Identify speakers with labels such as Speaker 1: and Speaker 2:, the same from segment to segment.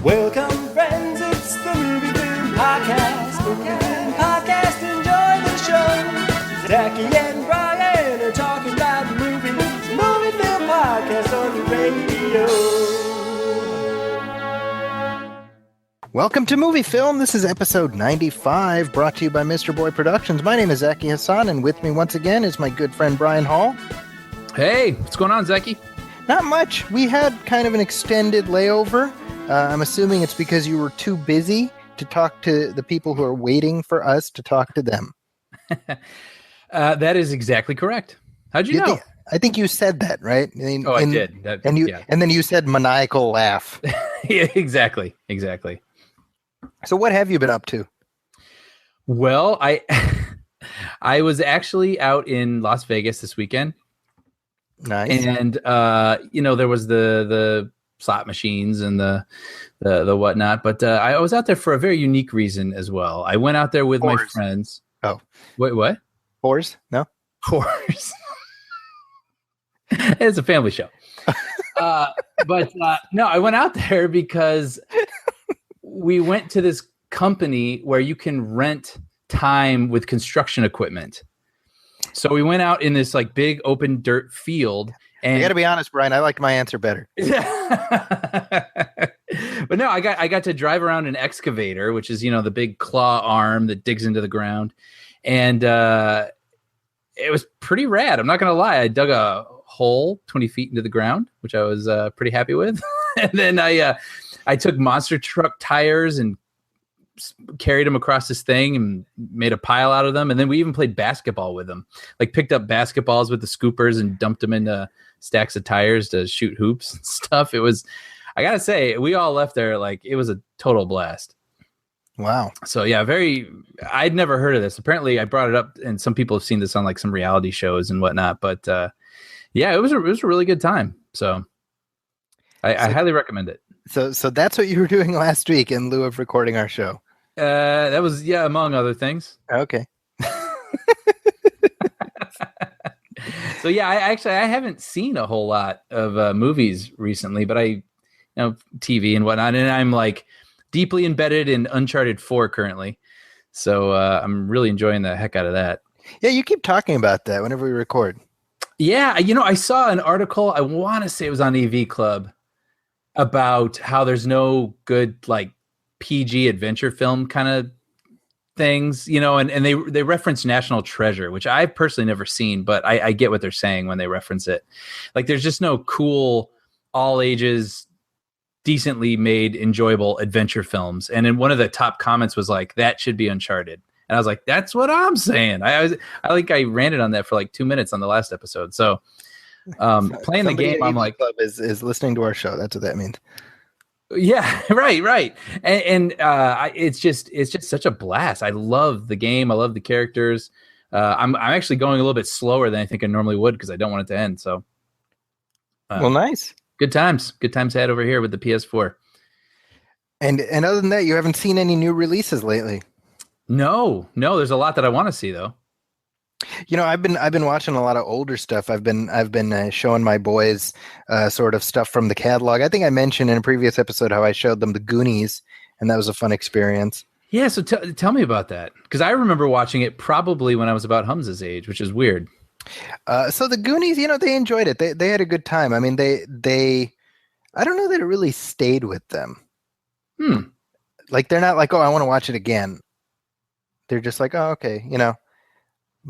Speaker 1: Welcome, friends, it's the Movie Film Podcast. Movie Film Podcast, enjoy the show. Zaki and Brian are talking about movies. Movie Film Podcast on the radio.
Speaker 2: Welcome to Movie Film. This is episode 95, brought to you by Mr. Boy Productions. My name is Zaki Hassan, and with me once again is my good friend Brian Hall.
Speaker 3: Hey, what's going on, Zaki?
Speaker 2: Not much. We had kind of an extended layover. I'm assuming it's because you were too busy to talk to the people who are waiting for us to talk to them.
Speaker 3: That is exactly correct. How'd you know?
Speaker 2: I think you said that, right?
Speaker 3: I did.
Speaker 2: And then you said maniacal laugh.
Speaker 3: Yeah, exactly.
Speaker 2: So what have you been up to?
Speaker 3: Well, I was actually out in Las Vegas this weekend.
Speaker 2: Nice.
Speaker 3: And there was the slot machines and the whatnot, but I was out there for a very unique reason as well. I went out there with my friends.
Speaker 2: Oh,
Speaker 3: wait, what?
Speaker 2: Whores? No,
Speaker 3: whores. It's a family show. But no, I went out there because we went to this company where you can rent time with construction equipment. So we went out in this like big open dirt field. And I
Speaker 2: got to be honest, Brian, I liked my answer better.
Speaker 3: But no, I got to drive around an excavator, which is, the big claw arm that digs into the ground. And it was pretty rad. I'm not going to lie. I dug a hole 20 feet into the ground, which I was pretty happy with. And then I took monster truck tires and carried them across this thing and made a pile out of them. And then we even played basketball with them, like picked up basketballs with the scoopers and dumped them into stacks of tires to shoot hoops and stuff. It was, I gotta say, we all left there like it was a total blast.
Speaker 2: Wow.
Speaker 3: So yeah, I'd never heard of this. Apparently I brought it up and some people have seen this on like some reality shows and whatnot, but yeah, it was a really good time. So I highly recommend it.
Speaker 2: So that's what you were doing last week in lieu of recording our show.
Speaker 3: That was, among other things.
Speaker 2: Okay.
Speaker 3: So yeah, I haven't seen a whole lot of movies recently, but TV and whatnot, and I'm like deeply embedded in Uncharted 4 currently. So I'm really enjoying the heck out of that.
Speaker 2: Yeah, you keep talking about that whenever we record.
Speaker 3: Yeah, I saw an article, I want to say it was on AV Club, about how there's no good like PG adventure film kind of things, and they reference National Treasure, which I've personally never seen, but I get what they're saying when they reference it. Like there's just no cool, all ages, decently made, enjoyable adventure films. And then one of the top comments was like, that should be Uncharted. And I was like, that's what I'm saying. I ranted on that for like 2 minutes on the last episode. So playing the game, I'm like,
Speaker 2: Club is listening to our show. That's what that means.
Speaker 3: Yeah, right. And it's just such a blast. I love the game. I love the characters. I'm actually going a little bit slower than I think I normally would because I don't want it to end. So,
Speaker 2: well, nice.
Speaker 3: Good times had over here with the PS4.
Speaker 2: And other than that, you haven't seen any new releases lately?
Speaker 3: No. There's a lot that I want to see though.
Speaker 2: I've been watching a lot of older stuff. I've been showing my boys sort of stuff from the catalog. I think I mentioned in a previous episode how I showed them the Goonies, and that was a fun experience. Yeah,
Speaker 3: so tell me about that, because I remember watching it probably when I was about Humza's age, which is weird.
Speaker 2: So the Goonies, they enjoyed it. They had a good time. I mean, they I don't know that it really stayed with them. Like they're not like, oh, I want to watch it again. They're just like, oh, okay,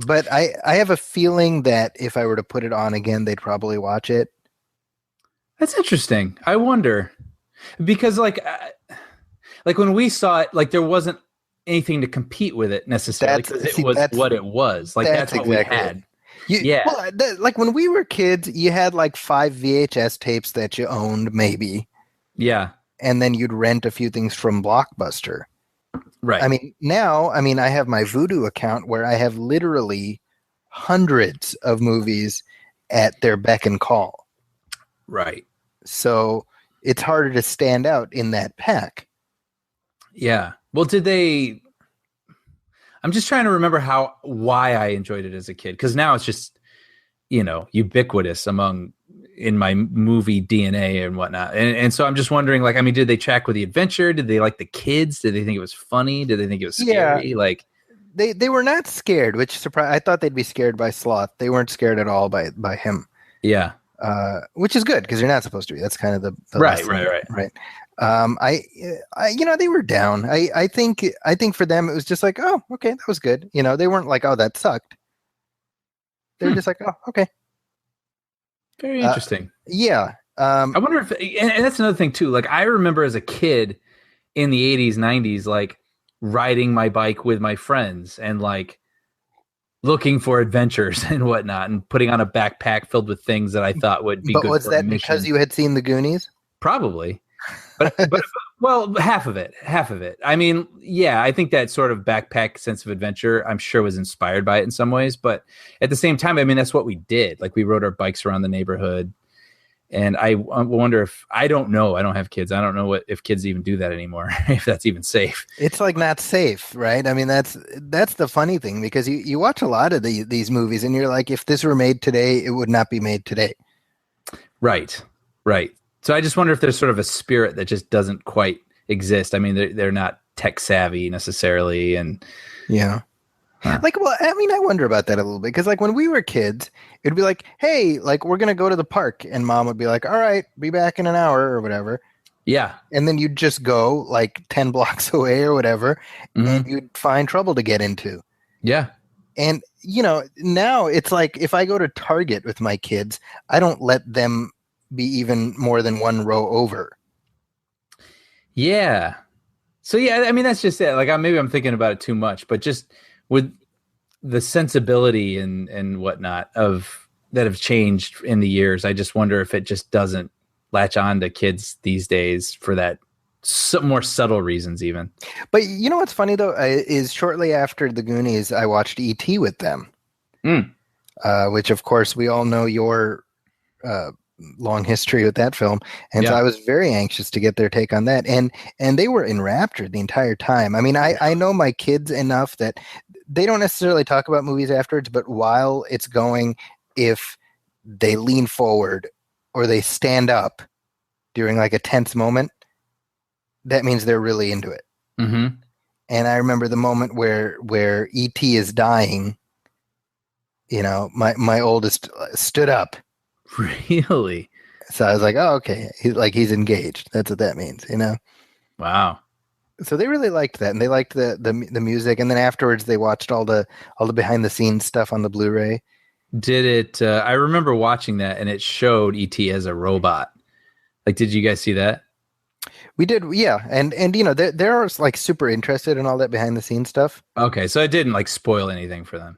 Speaker 2: But I have a feeling that if I were to put it on again, they'd probably watch it.
Speaker 3: That's interesting. I wonder, because like when we saw it, like there wasn't anything to compete with it necessarily because it was what it was. Like that's what exactly we had.
Speaker 2: Well, like when we were kids, you had like 5 VHS tapes that you owned, maybe.
Speaker 3: Yeah.
Speaker 2: And then you'd rent a few things from Blockbuster.
Speaker 3: Right.
Speaker 2: I mean, now, I have my Vudu account where I have literally hundreds of movies at their beck and call.
Speaker 3: Right.
Speaker 2: So it's harder to stand out in that pack.
Speaker 3: Yeah. Well, I'm just trying to remember why I enjoyed it as a kid. Because now it's just, ubiquitous among in my movie DNA and whatnot. And so I'm just wondering, like, I mean, did they check with the adventure? Did they like the kids? Did they think it was funny? Did they think it was scary?
Speaker 2: Yeah.
Speaker 3: Like,
Speaker 2: They were not scared, which surprised. I thought they'd be scared by Sloth. They weren't scared at all by him.
Speaker 3: yeah.
Speaker 2: Which is good because you're not supposed to be. That's kind of the
Speaker 3: Right.
Speaker 2: They were down. I think for them it was just like, oh, okay, that was good. They weren't like, oh, that sucked. They were just like, oh, okay,
Speaker 3: Very interesting.
Speaker 2: yeah.
Speaker 3: I wonder if, and that's another thing too. Like, I remember as a kid in the 80s, 90s, like riding my bike with my friends and like looking for adventures and whatnot, and putting on a backpack filled with things that I thought would be
Speaker 2: But
Speaker 3: good.
Speaker 2: was
Speaker 3: for
Speaker 2: that
Speaker 3: a mission.
Speaker 2: because you had seen the Goonies?
Speaker 3: Probably, but well, half of it. I mean, yeah, I think that sort of backpack sense of adventure, I'm sure, was inspired by it in some ways. But at the same time, I mean, that's what we did. Like, we rode our bikes around the neighborhood. And I wonder if, I don't know. I don't have kids. I don't know if kids even do that anymore, if that's even safe.
Speaker 2: It's like not safe, right? I mean, that's the funny thing, because you watch a lot of these movies and you're like, if this were made today, it would not be made today.
Speaker 3: Right. So I just wonder if there's sort of a spirit that just doesn't quite exist. I mean, they're not tech savvy necessarily. And
Speaker 2: yeah. Like, well, I mean, I wonder about that a little bit, because like when we were kids, it'd be like, hey, like, we're going to go to the park, and mom would be like, all right, be back in an hour or whatever.
Speaker 3: Yeah.
Speaker 2: And then you'd just go like 10 blocks away or whatever, and you'd find trouble to get into.
Speaker 3: Yeah.
Speaker 2: And, now it's like, if I go to Target with my kids, I don't let them be even more than one row over.
Speaker 3: Yeah. So, yeah, I mean, that's just it. Like, maybe I'm thinking about it too much, but just with the sensibility and whatnot that have changed in the years, I just wonder if it just doesn't latch on to kids these days for that more subtle reasons even.
Speaker 2: But you know what's funny though, is shortly after the Goonies, I watched E.T. with them, which of course we all know your long history with that film, and so I was very anxious to get their take on that, and they were enraptured the entire time. I mean, I know my kids enough that they don't necessarily talk about movies afterwards, but while it's going, if they lean forward or they stand up during like a tense moment, that means they're really into it.
Speaker 3: Mm-hmm.
Speaker 2: And I remember the moment where E.T. is dying, my oldest stood up.
Speaker 3: Really?
Speaker 2: So I was like, oh, okay. He's engaged. That's what that means,
Speaker 3: Wow.
Speaker 2: So they really liked that, and they liked the music. And then afterwards, they watched all the behind the scenes stuff on the Blu-ray.
Speaker 3: Did it? I remember watching that, and it showed E.T. as a robot. Like, did you guys see that?
Speaker 2: We did, yeah. And they're like super interested in all that behind the scenes stuff.
Speaker 3: Okay, so it didn't like spoil anything for them.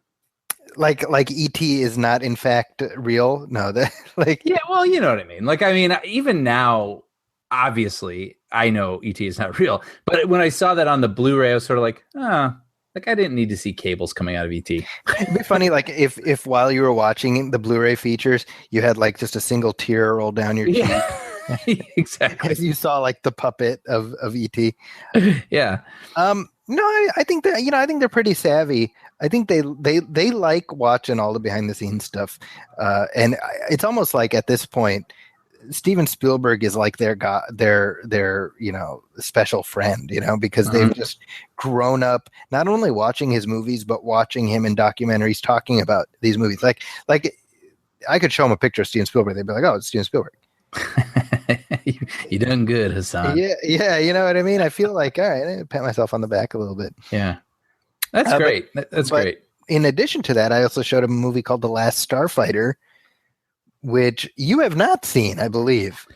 Speaker 2: Like E.T. is not in fact real. No, that like,
Speaker 3: yeah. Well, you know what I mean. Like, I mean, even now, obviously, I know E.T. is not real. But when I saw that on the Blu-ray, I was sort of like, like I didn't need to see cables coming out of E.T.
Speaker 2: It'd be funny, like if while you were watching the Blu-ray features, you had like just a single tear roll down your cheek.
Speaker 3: Exactly.
Speaker 2: As you saw like the puppet of E.T.
Speaker 3: Yeah.
Speaker 2: No, I think that I think they're pretty savvy. I think they like watching all the behind the scenes stuff, and it's almost like at this point, Steven Spielberg is like their special friend, because they've just grown up not only watching his movies but watching him in documentaries talking about these movies. Like I could show them a picture of Steven Spielberg, they'd be like, "Oh, it's Steven Spielberg."
Speaker 3: You done good, Hassan.
Speaker 2: Yeah, you know what I mean? I feel like, all right, I pat myself on the back a little bit.
Speaker 3: Yeah. That's great. That's great.
Speaker 2: In addition to that, I also showed him a movie called The Last Starfighter, which you have not seen, I believe.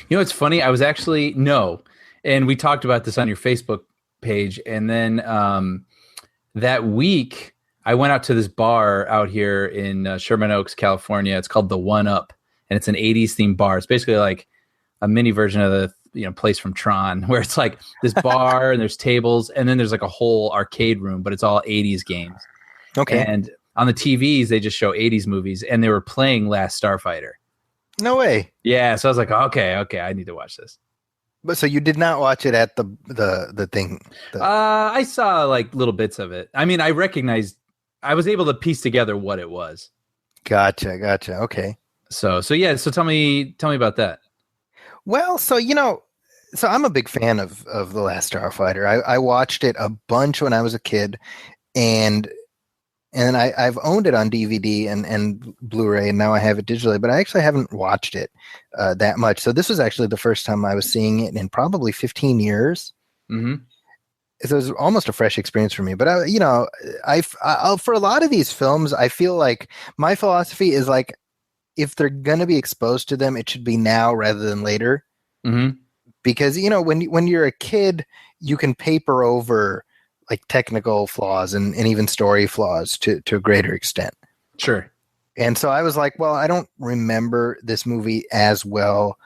Speaker 3: It's funny. I was actually, no. And we talked about this on your Facebook page. And then that week, I went out to this bar out here in Sherman Oaks, California. It's called The One Up. And it's an 80s themed bar. It's basically like a mini version of the place from Tron, where it's like this bar and there's tables, and then there's like a whole arcade room, but it's all 80s games.
Speaker 2: Okay.
Speaker 3: And on the TVs, they just show 80s movies, and they were playing Last Starfighter.
Speaker 2: No way.
Speaker 3: Yeah. So I was like, okay, I need to watch this.
Speaker 2: But so you did not watch it at the thing?
Speaker 3: I saw like little bits of it. I mean, I was able to piece together what it was.
Speaker 2: Gotcha. Okay.
Speaker 3: So yeah. So tell me about that.
Speaker 2: Well, so I'm a big fan of The Last Starfighter. I watched it a bunch when I was a kid, and I've owned it on DVD and Blu-ray, and now I have it digitally. But I actually haven't watched it that much. So this was actually the first time I was seeing it in probably 15 years.
Speaker 3: Mm-hmm.
Speaker 2: So it was almost a fresh experience for me. But I for a lot of these films, I feel like my philosophy is like, if they're gonna be exposed to them, it should be now rather than later.
Speaker 3: Mm-hmm.
Speaker 2: Because when you're a kid, you can paper over like technical flaws and even story flaws to a greater extent.
Speaker 3: Sure.
Speaker 2: And so I was like, well, I don't remember this movie as well,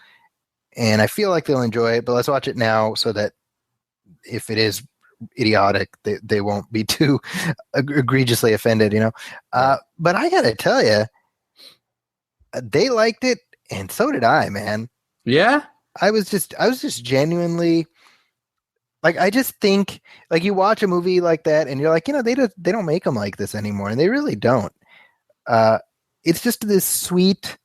Speaker 2: and I feel like they'll enjoy it, but let's watch it now so that if it is idiotic, they won't be too egregiously offended, But I gotta tell you, they liked it, and so did I, man.
Speaker 3: Yeah.
Speaker 2: I was just genuinely like, I just think like you watch a movie like that and you're like, they don't make them like this anymore, and they really don't. It's just this sweet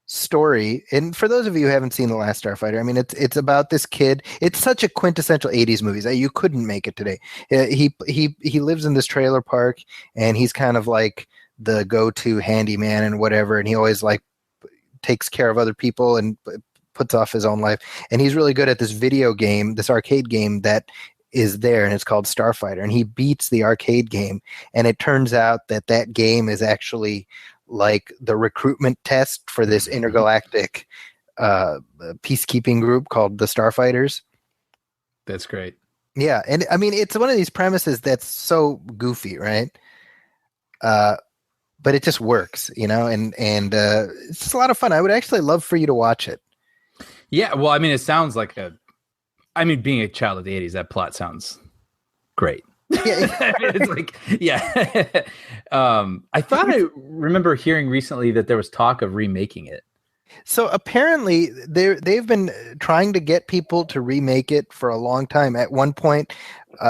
Speaker 2: story, and for those of you who haven't seen The Last Starfighter, I mean, it's about this kid. It's such a quintessential 80s movie that you couldn't make it today. He lives in this trailer park, and he's kind of like the go-to handyman and whatever, and he always like takes care of other people and puts off his own life. And he's really good at this video game, this arcade game that is there, and it's called Starfighter. And he beats the arcade game, and it turns out that game is actually like the recruitment test for this intergalactic peacekeeping group called the Starfighters.
Speaker 3: That's great.
Speaker 2: Yeah, and I mean, it's one of these premises that's so goofy, right? But it just works, and it's just a lot of fun. I would actually love for you to watch it.
Speaker 3: Yeah, well, I mean, it sounds like being a child of the 80s, that plot sounds great. Yeah, it's like, yeah. I thought I remember hearing recently that there was talk of remaking it.
Speaker 2: So apparently they've been trying to get people to remake it for a long time. At one point,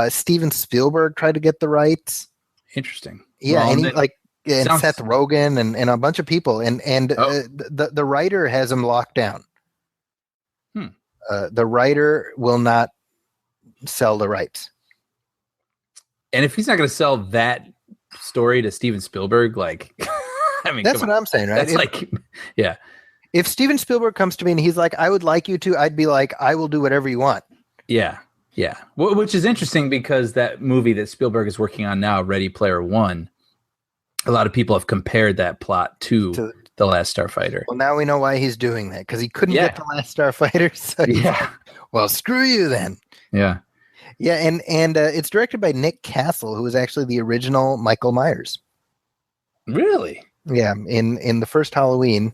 Speaker 2: Steven Spielberg tried to get the rights.
Speaker 3: Interesting.
Speaker 2: Yeah,
Speaker 3: well,
Speaker 2: and Seth Rogen and a bunch of people, and the writer has him locked down. The writer will not sell the rights. And
Speaker 3: if he's not going to sell that story to Steven Spielberg, like, I mean,
Speaker 2: that's what I'm saying, right?
Speaker 3: That's yeah.
Speaker 2: If Steven Spielberg comes to me and he's like, I would like you to, I'd be like, I will do whatever you want.
Speaker 3: Yeah. Yeah. Which is interesting because that movie that Spielberg is working on now, Ready Player One, a lot of people have compared that plot to The Last Starfighter.
Speaker 2: Well, now we know why he's doing that, because he couldn't get The Last Starfighter. So well, screw you then.
Speaker 3: Yeah.
Speaker 2: Yeah, and it's directed by Nick Castle, who was actually the original Michael Myers.
Speaker 3: Really?
Speaker 2: Yeah, in the first Halloween,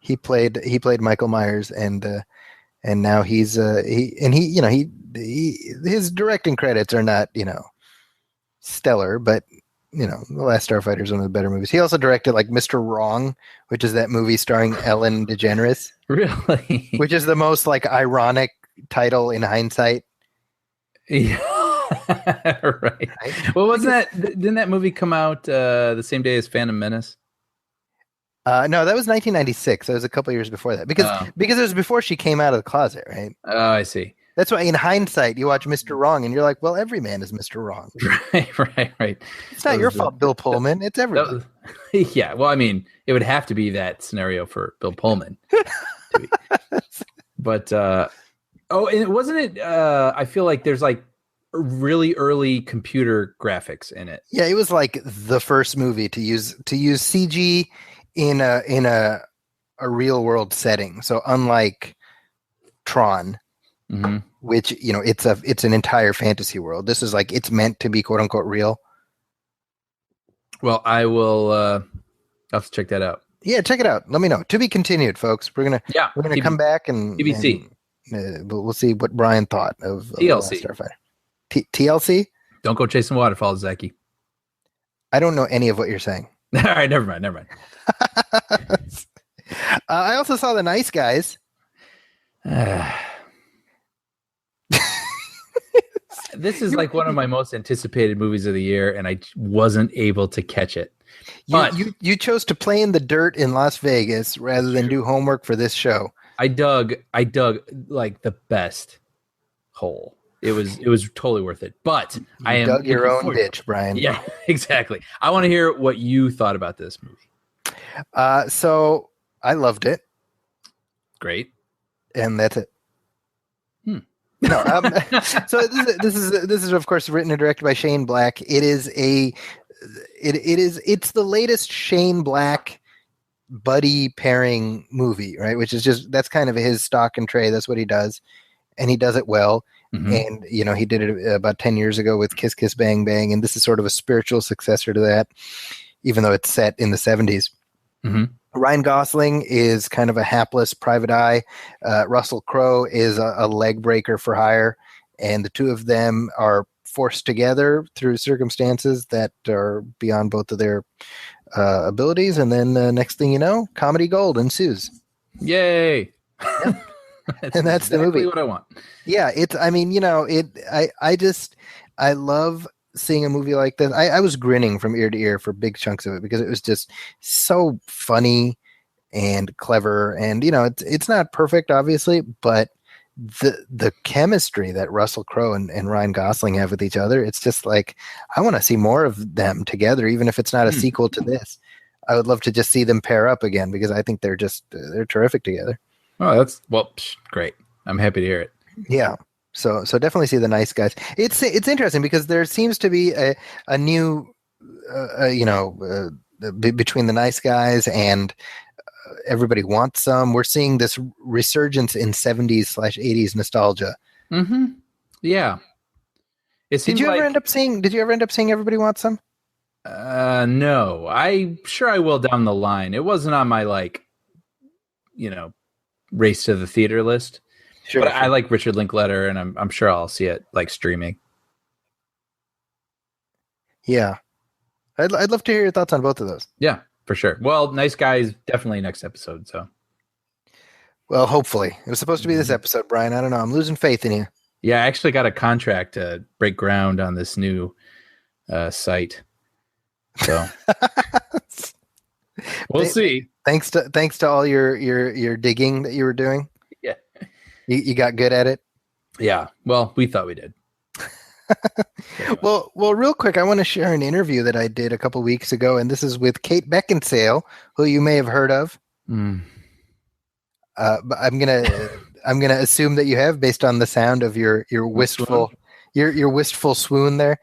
Speaker 2: he played Michael Myers, and now his directing credits are not stellar, but The Last Starfighter is one of the better movies. He also directed like Mr. Wrong, which is that movie starring Ellen DeGeneres.
Speaker 3: Really?
Speaker 2: Which is the most like ironic title in hindsight.
Speaker 3: Yeah. Right. Well, didn't that movie come out the same day as Phantom Menace?
Speaker 2: No, that was 1996. That was a couple years before that, because it was before she came out of the closet, right?
Speaker 3: Oh, I see.
Speaker 2: That's why in hindsight you watch Mr. Wrong and you're like, well, every man is Mr. Wrong.
Speaker 3: Right.
Speaker 2: It's not your fault, Bill Pullman. It's everybody.
Speaker 3: Yeah. Well, I mean, it would have to be that scenario for Bill Pullman. But and wasn't it? I feel like there's like really early computer graphics in it.
Speaker 2: Yeah, it was like the first movie to use CG in a real world setting. So unlike Tron, which it's an entire fantasy world. This is like, it's meant to be quote unquote real.
Speaker 3: Well, I will I'll have to check that out.
Speaker 2: Yeah, check it out. Let me know. To be continued, folks. We're gonna come back and
Speaker 3: TBC.
Speaker 2: We'll see what Brian thought of
Speaker 3: TLC.
Speaker 2: Starfighter. TLC.
Speaker 3: Don't go chasing waterfalls, Zaki.
Speaker 2: I don't know any of what you're saying.
Speaker 3: All right, never mind.
Speaker 2: I also saw The Nice Guys.
Speaker 3: This is like one of my most anticipated movies of the year, and I wasn't able to catch it. But
Speaker 2: You chose to play in the dirt in Las Vegas rather than do homework for this show.
Speaker 3: I dug like the best hole. It was totally worth it. But I am
Speaker 2: dug your
Speaker 3: looking
Speaker 2: own
Speaker 3: forward-
Speaker 2: ditch, Brian.
Speaker 3: Yeah, exactly. I want to hear what you thought about this movie.
Speaker 2: So I loved it,
Speaker 3: Great.
Speaker 2: and that's it. No, so this is of course written and directed by Shane Black. It's the latest Shane Black buddy pairing movie, right? Which is that's kind of his stock and trade. That's what he does, and he does it well.
Speaker 3: Mm-hmm.
Speaker 2: And he did it about 10 years ago with Kiss Kiss Bang Bang, and this is sort of a spiritual successor to that, even though it's set in the 70s.
Speaker 3: Mm-hmm.
Speaker 2: Ryan Gosling is kind of a hapless private eye. Russell Crowe is a leg breaker for hire, and the two of them are forced together through circumstances that are beyond both of their abilities. And then next thing you know, comedy gold ensues.
Speaker 3: Yay!
Speaker 2: And that's the movie.
Speaker 3: What I want.
Speaker 2: Yeah, I love seeing a movie like this. I was grinning from ear to ear for big chunks of it because it was just so funny and clever. And it's not perfect, obviously, but the chemistry that Russell Crowe and Ryan Gosling have with each other, it's just like I want to see more of them together, even if it's not a sequel to this. I would love to just see them pair up again because I think they're terrific together.
Speaker 3: Oh, great. I'm happy to hear it.
Speaker 2: Yeah. So definitely see The Nice Guys. It's interesting because there seems to be a new, between The Nice Guys and Everybody Wants Some. We're seeing this resurgence in 70s/80s nostalgia.
Speaker 3: Mm-hmm. Yeah.
Speaker 2: Did you ever end up seeing Everybody Wants Some?
Speaker 3: No. I'm sure I will down the line. It wasn't on my race to the theater list. Sure, but I like Richard Linklater, and I'm sure I'll see it streaming.
Speaker 2: Yeah, I'd love to hear your thoughts on both of those.
Speaker 3: Yeah, for sure. Well, Nice Guys definitely next episode. So,
Speaker 2: well, hopefully it was supposed to be this episode, Brian. I don't know. I'm losing faith in you.
Speaker 3: Yeah, I actually got a contract to break ground on this new site. So we'll see.
Speaker 2: Thanks to all your digging that you were doing.
Speaker 3: Yeah.
Speaker 2: You got good at it?
Speaker 3: Yeah. Well, we thought we did.
Speaker 2: Well, real quick, I want to share an interview that I did a couple weeks ago, and this is with Kate Beckinsale, who you may have heard of. But I'm gonna assume that you have, based on the sound of your wistful your wistful swoon there.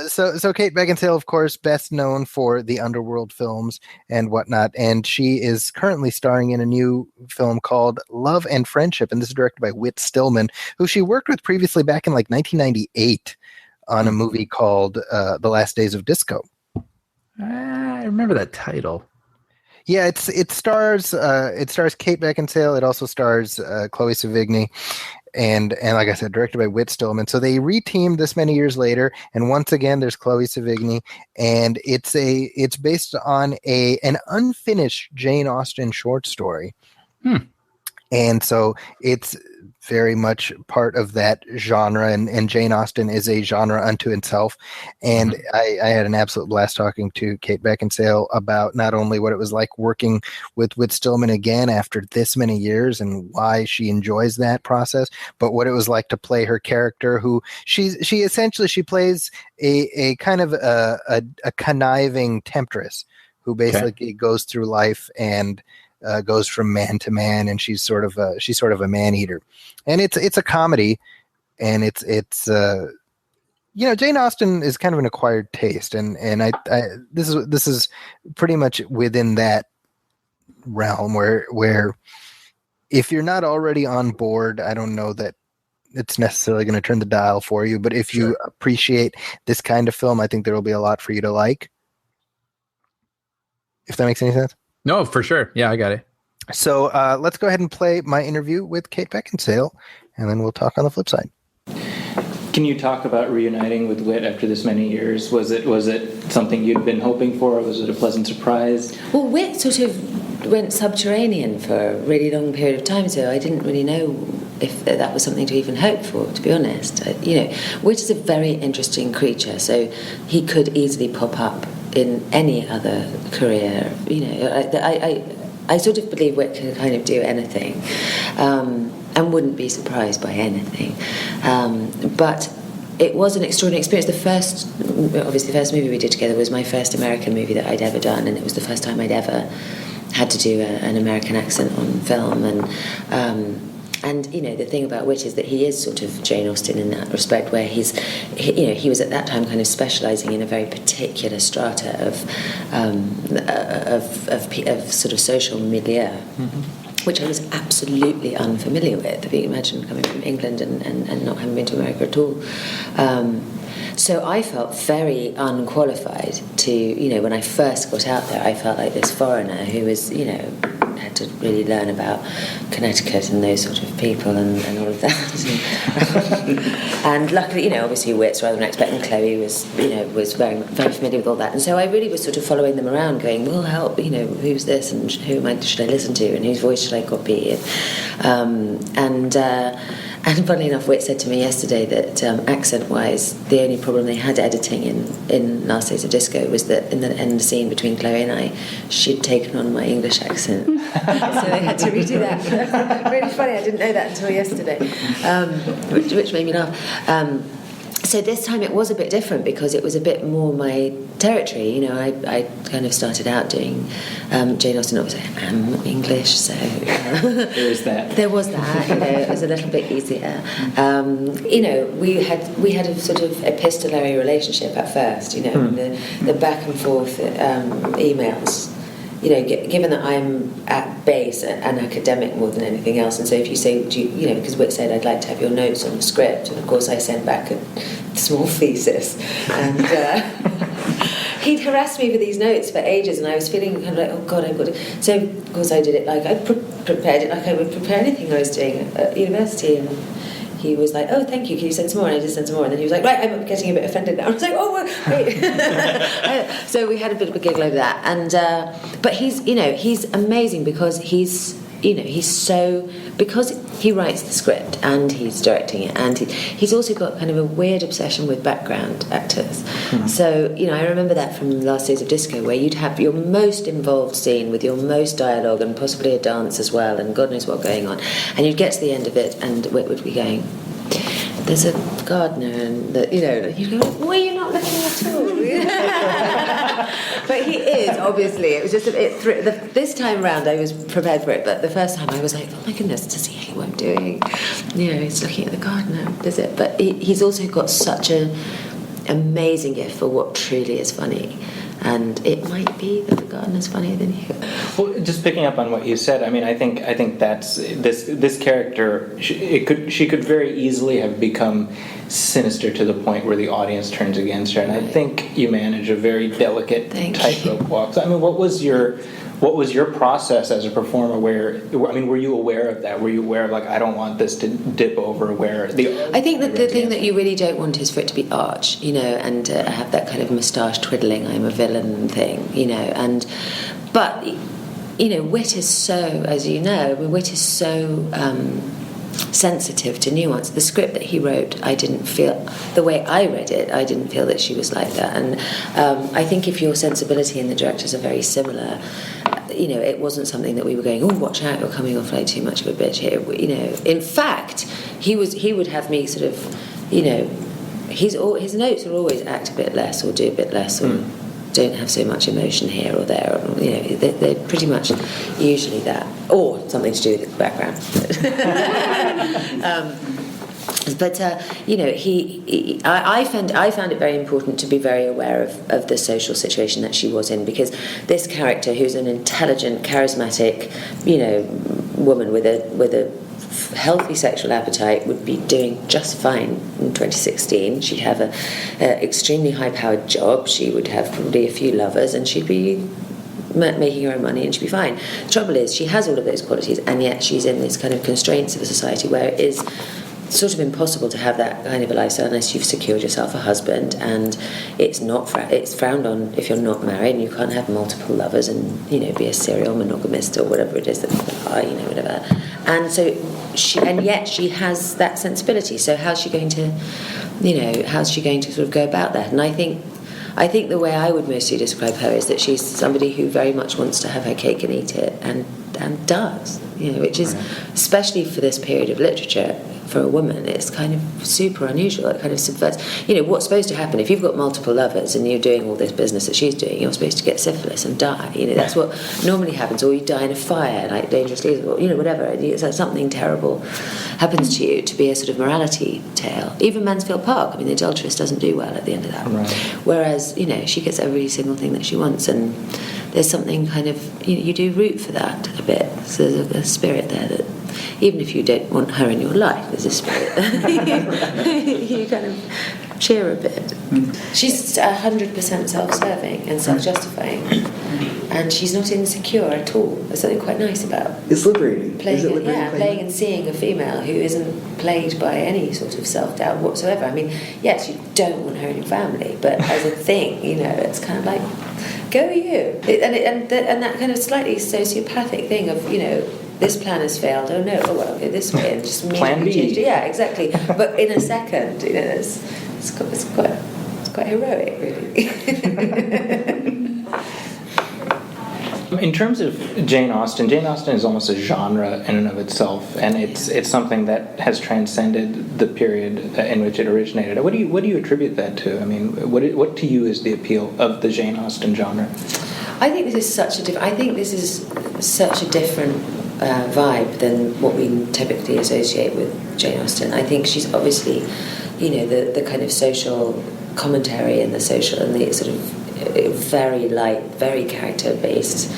Speaker 2: So Kate Beckinsale, of course, best known for the Underworld films and whatnot, and she is currently starring in a new film called Love and Friendship, and this is directed by Whit Stillman, who she worked with previously back in 1998 on a movie called The Last Days of Disco.
Speaker 3: I remember that title.
Speaker 2: Yeah, it stars Kate Beckinsale. It also stars Chloe Sevigny. And like I said, directed by Whit Stillman. So they reteamed this many years later, and once again there's Chloe Sevigny, and it's based on an unfinished Jane Austen short story. And so it's very much part of that genre, and Jane Austen is a genre unto itself. And I had an absolute blast talking to Kate Beckinsale about not only what it was like working with Stillman again after this many years and why she enjoys that process, but what it was like to play her character, who she essentially plays a kind of a conniving temptress who basically goes through life and goes from man to man, and she's sort of a man eater, and it's a comedy, and it's Jane Austen is kind of an acquired taste, and I this is pretty much within that realm where if you're not already on board, I don't know that it's necessarily going to turn the dial for you, but if you appreciate this kind of film, I think there will be a lot for you to like. If that makes any sense.
Speaker 3: No, for sure. Yeah, I got it.
Speaker 2: So let's go ahead and play my interview with Kate Beckinsale, and then we'll talk on the flip side.
Speaker 4: Can you talk about reuniting with Whit after this many years? Was it something you'd been hoping for, or was it a pleasant surprise?
Speaker 5: Well, Whit sort of went subterranean for a really long period of time, so I didn't really know if that was something to even hope for, to be honest. Whit is a very interesting creature, so he could easily pop up in any other career. You know, I sort of believe Whit can kind of do anything, and wouldn't be surprised by anything. But it was an extraordinary experience. The first movie we did together was my first American movie that I'd ever done, and it was the first time I'd ever had to do an American accent on film. And you know, the thing about Whit is that he is sort of Jane Austen in that respect, where he was at that time kind of specialising in a very particular strata of sort of social milieu. Which I was absolutely unfamiliar with. If you imagine coming from England and not having been to America at all. So I felt very unqualified to, you know, when I first got out there, I felt like this foreigner who was, you know, had to really learn about Connecticut and those sort of people and all of that. And luckily, you know, obviously Whit's rather unexpected, and Chloe was, you know, was very, very familiar with all that. And so I really was sort of following them around going, well, help, you know, who's this and should I listen to and whose voice should I copy? And funnily enough, Whit said to me yesterday that accent-wise, the only problem they had editing in Last Days of Disco was that in the scene between Chloe and I, she'd taken on my English accent. So they had to redo that. Really funny, I didn't know that until yesterday, which made me laugh. So this time it was a bit different because it was a bit more my territory. You know, I kind of started out doing Jane Austen. Obviously, I am English, so
Speaker 4: there is that.
Speaker 5: There was that. You know, it was a little bit easier. You know, we had a sort of epistolary relationship at first. You know, the back and forth emails. You know, given that I'm at base an academic more than anything else, and so if you say, you know, because Whit said I'd like to have your notes on the script, and of course I sent back a small thesis, and he'd harassed me for these notes for ages, and I was feeling kind of like, oh God, I've got to. So of course I did it like I prepared it like I would prepare anything I was doing at university, and he was like, oh, thank you, can you send some more? And I just sent some more, and then he was like, right, I'm getting a bit offended now. I was like, oh, wait. So we had a bit of a giggle over that, and but he's, you know, he's amazing because he's because he writes the script and he's directing it, and he's also got kind of a weird obsession with background actors. So, you know, I remember that from Last Days of Disco, where you'd have your most involved scene with your most dialogue and possibly a dance as well, and God knows what going on, and you'd get to the end of it and Whit would be going, there's a gardener, and you know, you go, why are you not looking at all? But he is, obviously. It was just this time round I was prepared for it, but the first time I was like, oh my goodness, does he hate what I'm doing? You know, he's looking at the gardener, does it? But he's also got such an amazing gift for what truly is funny. And it might be that the gardener's funnier than you.
Speaker 4: Well, just picking up on what you said, I mean, I think that's this character. She could very easily have become sinister to the point where the audience turns against her. And I think you manage a very delicate tightrope walk. So, I mean, what was your process as a performer? Were you aware of that? Were you aware of, like, I don't want this to dip over where the... I think
Speaker 5: that the thing that you really don't want is for it to be arch, you know, and have that kind of moustache twiddling, I'm a villain thing, you know, but, you know, Whit is so, as you know, Whit is so sensitive to nuance. The script that he wrote, I didn't feel, the way I read it, I didn't feel that she was like that. And I think if your sensibility and the directors are very similar, you know, it wasn't something that we were going, oh, watch out, you're coming off like too much of a bitch here. You know, in fact, he would have me sort of, you know, his notes are always act a bit less or do a bit less or don't have so much emotion here or there. Or, you know, they're pretty much usually that, or something to do with the background. But you know, I found it very important to be very aware of the social situation that she was in, because this character, who's an intelligent, charismatic, you know, woman with a healthy sexual appetite, would be doing just fine in 2016. She'd have an extremely high-powered job. She would have probably a few lovers, and she'd be making her own money, and she'd be fine. The trouble is, she has all of those qualities, and yet she's in this kind of constraints of a society where it is sort of impossible to have that kind of a lifestyle unless you've secured yourself a husband, and it's frowned on if you're not married, and you can't have multiple lovers and, you know, be a serial monogamist or whatever it is that people are, you know, whatever. And so yet she has that sensibility. So how's she going to sort of go about that? And I think I think the way I would mostly describe her is that she's somebody who very much wants to have her cake and eat it, and does, which is, especially for this period of literature, for a woman, it's kind of super unusual. It kind of subverts, what's supposed to happen if you've got multiple lovers and you're doing all this business that she's doing. You're supposed to get syphilis and die. That's what normally happens, or you die in a fire, like Dangerous Leaves, or whatever. It's like something terrible happens to you, to be a sort of morality tale. Even Mansfield Park. I mean, the adulteress doesn't do well at the end of that.
Speaker 4: Right.
Speaker 5: Whereas, she gets every single thing that she wants, and there's something kind of, you do root for that a bit. So there's a spirit there that, even if you don't want her in your life, there's a spirit you kind of cheer a bit. She's 100% self-serving and self-justifying, and she's not insecure at all. There's something quite nice about
Speaker 1: It's liberating.
Speaker 5: playing and seeing a female who isn't plagued by any sort of self-doubt whatsoever. I mean, yes, you don't want her in your family, but as a thing, it's kind of like, go you. And that kind of slightly sociopathic thing of, this plan has failed. Oh no! Oh well, okay, this way, and just
Speaker 4: Plan B.
Speaker 5: changed it. Yeah, exactly. But in a second, it's quite heroic, really.
Speaker 4: In terms of Jane Austen is almost a genre in and of itself, and it's something that has transcended the period in which it originated. What do you attribute that to? I mean, what to you is the appeal of the Jane Austen genre?
Speaker 5: I think this is such a different vibe than what we typically associate with Jane Austen. I think she's obviously, the kind of social commentary and the sort of very light, very character-based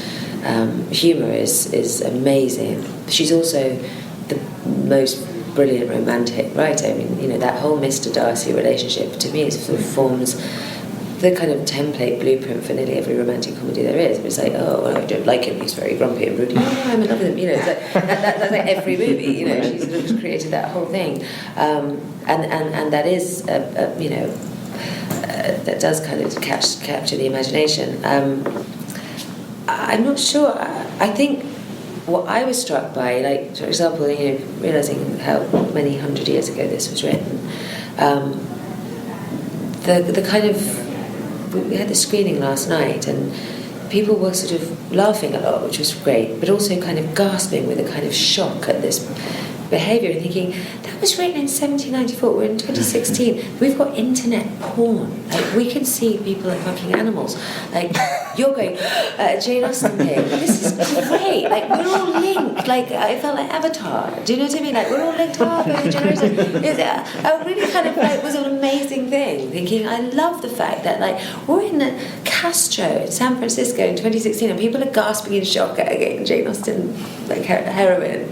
Speaker 5: humour is amazing. She's also the most brilliant romantic writer. I mean, that whole Mr. Darcy relationship, to me, sort of forms the kind of template blueprint for nearly every romantic comedy there is. It's like, oh, well, I don't like him, he's very grumpy and rude. Oh, I'm in love with him. It's like, that's like every movie. She sort of created that whole thing, and that is, that does kind of capture the imagination. I'm not sure. I think what I was struck by, like, for example, realizing how many hundred years ago this was written, the kind of, we had the screening last night, and people were sort of laughing a lot, which was great, but also kind of gasping with a kind of shock at this behaviour and thinking, that was written in 1794, we're in 2016, we've got internet porn, like, we can see people like fucking animals, like, you're going, Jane Austen thing, this is great, like, we're all linked, like, I felt like Avatar, do you know what I mean, like, we're all linked up every generation. I really kind of, like, was an amazing thing, thinking, I love the fact that, like, we're in Castro in San Francisco in 2016 and people are gasping in shock at getting Jane Austen, like, heroine.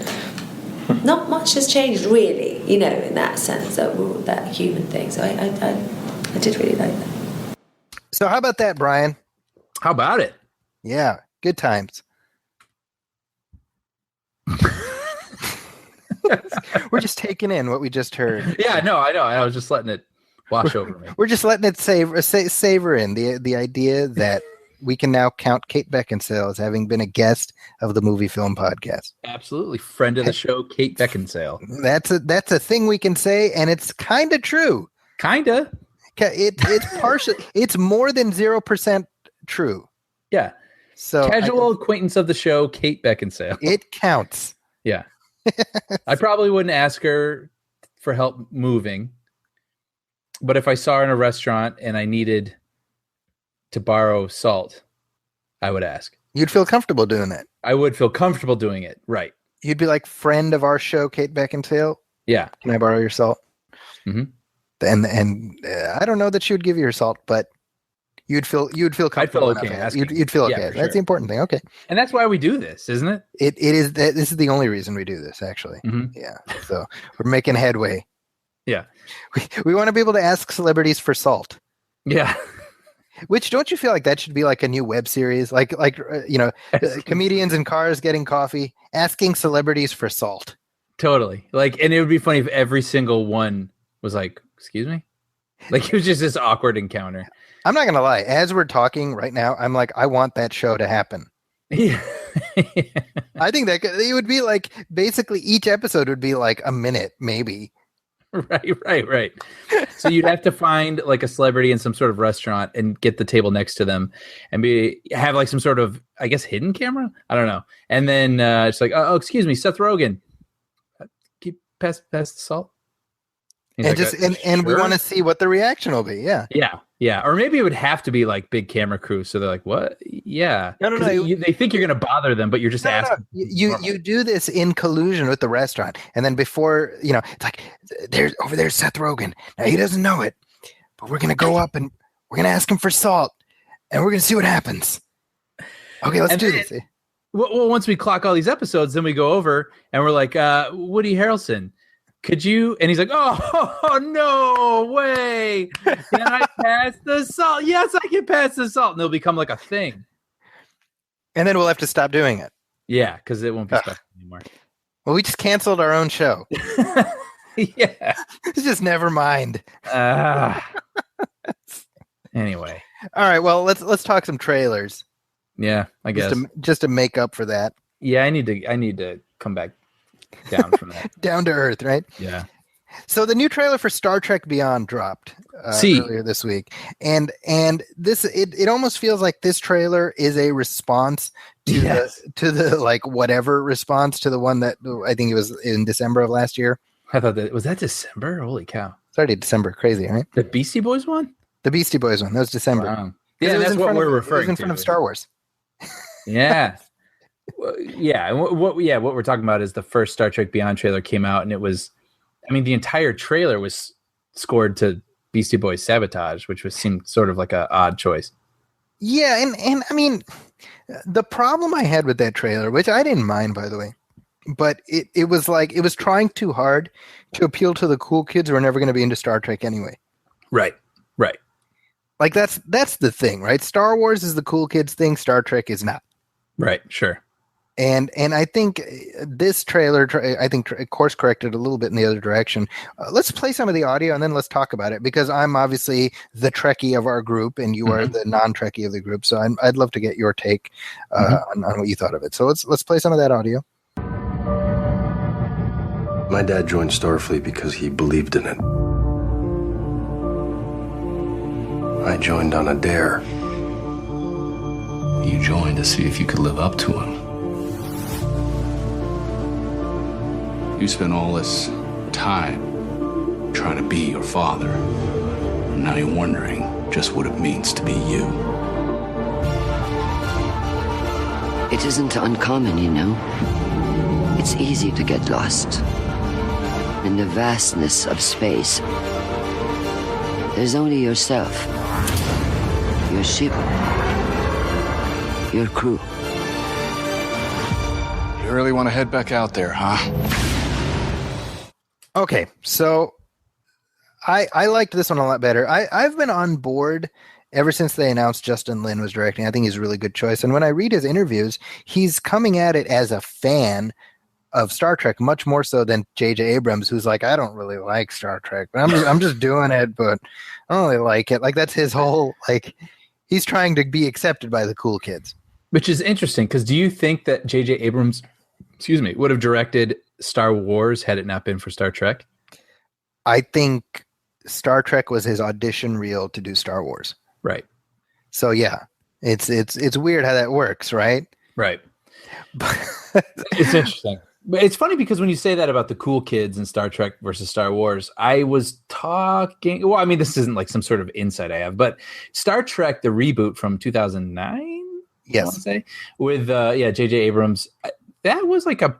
Speaker 5: Not much has changed, really, in that sense, that human thing. So I did really like that.
Speaker 2: So how about that, Brian?
Speaker 3: How about it?
Speaker 2: Yeah, good times. We're just taking in what we just heard.
Speaker 3: Yeah, no, I know. I was just letting it wash over me.
Speaker 2: We're just letting it savor in the idea that we can now count Kate Beckinsale as having been a guest of the Movie Film Podcast.
Speaker 3: Absolutely. Friend of the show, Kate Beckinsale.
Speaker 2: That's a thing we can say, and it's kind of true.
Speaker 3: Kinda.
Speaker 2: It's partial. It's more than 0% true.
Speaker 3: Yeah.
Speaker 2: So
Speaker 3: casual acquaintance of the show, Kate Beckinsale.
Speaker 2: It counts.
Speaker 3: Yeah. I probably wouldn't ask her for help moving, but if I saw her in a restaurant and I needed to borrow salt, I would ask.
Speaker 2: You'd feel comfortable doing that.
Speaker 3: I would feel comfortable doing it. Right.
Speaker 2: You'd be like, friend of our show, Kate Beckinsale.
Speaker 3: Yeah.
Speaker 2: Can I borrow your salt?
Speaker 3: Mm-hmm.
Speaker 2: And I don't know that she would give you her salt, but you'd feel comfortable.
Speaker 3: I'd feel okay.
Speaker 2: You'd feel okay.
Speaker 3: Yeah,
Speaker 2: That's
Speaker 3: sure.
Speaker 2: the important thing. Okay.
Speaker 3: And that's why we do this, isn't it?
Speaker 2: It is. This is the only reason we do this, actually.
Speaker 3: Mm-hmm.
Speaker 2: Yeah. So we're making headway.
Speaker 3: Yeah.
Speaker 2: We want to be able to ask celebrities for salt.
Speaker 3: Yeah.
Speaker 2: Which, don't you feel like that should be like a new web series? Like comedians in cars getting coffee, asking celebrities for salt.
Speaker 3: Totally. Like, and it would be funny if every single one was like, excuse me? Like, it was just this awkward encounter.
Speaker 2: I'm not going to lie. As we're talking right now, I'm like, I want that show to happen.
Speaker 3: Yeah.
Speaker 2: I think that it would be like, basically each episode would be like a minute, maybe.
Speaker 3: Right. So you'd have to find like a celebrity in some sort of restaurant and get the table next to them and have like some sort of, I guess, hidden camera. I don't know. And then it's like, oh, excuse me, Seth Rogen. Keep pass the salt. He's
Speaker 2: And
Speaker 3: like,
Speaker 2: and we
Speaker 3: "Sure."
Speaker 2: want to see what the reaction will be. Yeah.
Speaker 3: Yeah. Or maybe it would have to be like big camera crew. So they're like, what? Yeah.
Speaker 2: No.
Speaker 3: 'Cause they think you're going to bother them, but you're just asking.
Speaker 2: You do this in collusion with the restaurant, and then before it's like there's Seth Rogen. Now he doesn't know it, but we're gonna go up and we're gonna ask him for salt, and we're gonna see what happens. Okay, let's do this.
Speaker 3: Well, once we clock all these episodes, then we go over and we're like, Woody Harrelson, could you? And he's like, oh no way! Can I pass the salt? Yes, I can pass the salt, and it'll become like a thing.
Speaker 2: And then we'll have to stop doing it.
Speaker 3: Yeah, because it won't be special anymore.
Speaker 2: Well, we just canceled our own show.
Speaker 3: Yeah.
Speaker 2: Just never mind.
Speaker 3: Anyway.
Speaker 2: All right. Well, let's talk some trailers.
Speaker 3: Yeah, I guess.
Speaker 2: Just to make up for that.
Speaker 3: Yeah, I need to come back down from that.
Speaker 2: Down to earth, right?
Speaker 3: Yeah.
Speaker 2: So the new trailer for Star Trek Beyond dropped earlier this week, and this it almost feels like this trailer is a response to the like whatever response to the one that I think it was in December of last year.
Speaker 3: I thought was that December? Holy cow!
Speaker 2: It's already December, crazy, right?
Speaker 3: The Beastie Boys one?
Speaker 2: The Beastie Boys one. That was December.
Speaker 3: Wow. Yeah, that's what we're referring to.
Speaker 2: It was in front of Star Wars.
Speaker 3: Yeah. Yeah, what we're talking about is the first Star Trek Beyond trailer came out, and it was, I mean, the entire trailer was scored to Beastie Boys Sabotage, which seemed sort of like an odd choice.
Speaker 2: Yeah, and I mean, the problem I had with that trailer, which I didn't mind, by the way, but it was like it was trying too hard to appeal to the cool kids who are never going to be into Star Trek anyway.
Speaker 3: Right.
Speaker 2: Like that's the thing, right? Star Wars is the cool kids thing. Star Trek is not.
Speaker 3: Right. Sure.
Speaker 2: And I think this trailer, course corrected a little bit in the other direction. Let's play some of the audio and then let's talk about it, because I'm obviously the Trekkie of our group and you are the non-Trekkie of the group. So I'd love to get your take on what you thought of it. So let's play some of that audio.
Speaker 6: My dad joined Starfleet because he believed in it. I joined on a dare.
Speaker 7: You joined to see if you could live up to him. You spent all this time trying to be your father. And now you're wondering just what it means to be you.
Speaker 8: It isn't uncommon, you know. It's easy to get lost in the vastness of space. There's only yourself, your ship, your crew.
Speaker 7: You really want to head back out there, huh?
Speaker 2: Okay, so I liked this one a lot better. I've been on board ever since they announced Justin Lin was directing. I think he's a really good choice. And when I read his interviews, he's coming at it as a fan of Star Trek, much more so than J.J. Abrams, who's like, I don't really like Star Trek, but I'm just doing it, but I don't really like it. Like, that's his whole, like, he's trying to be accepted by the cool kids.
Speaker 3: Which is interesting, because do you think that J.J. Abrams, would have directed Star Wars had it not been for Star Trek?
Speaker 2: I think Star Trek was his audition reel to do Star Wars.
Speaker 3: Right.
Speaker 2: So yeah, it's weird how that works, right?
Speaker 3: Right. It's interesting. But it's funny because when you say that about the cool kids in Star Trek versus Star Wars, I was talking, well, I mean, this isn't like some sort of insight I have, but Star Trek, the reboot from 2009,
Speaker 2: yes,
Speaker 3: I want to say, with J.J. Abrams, that was like a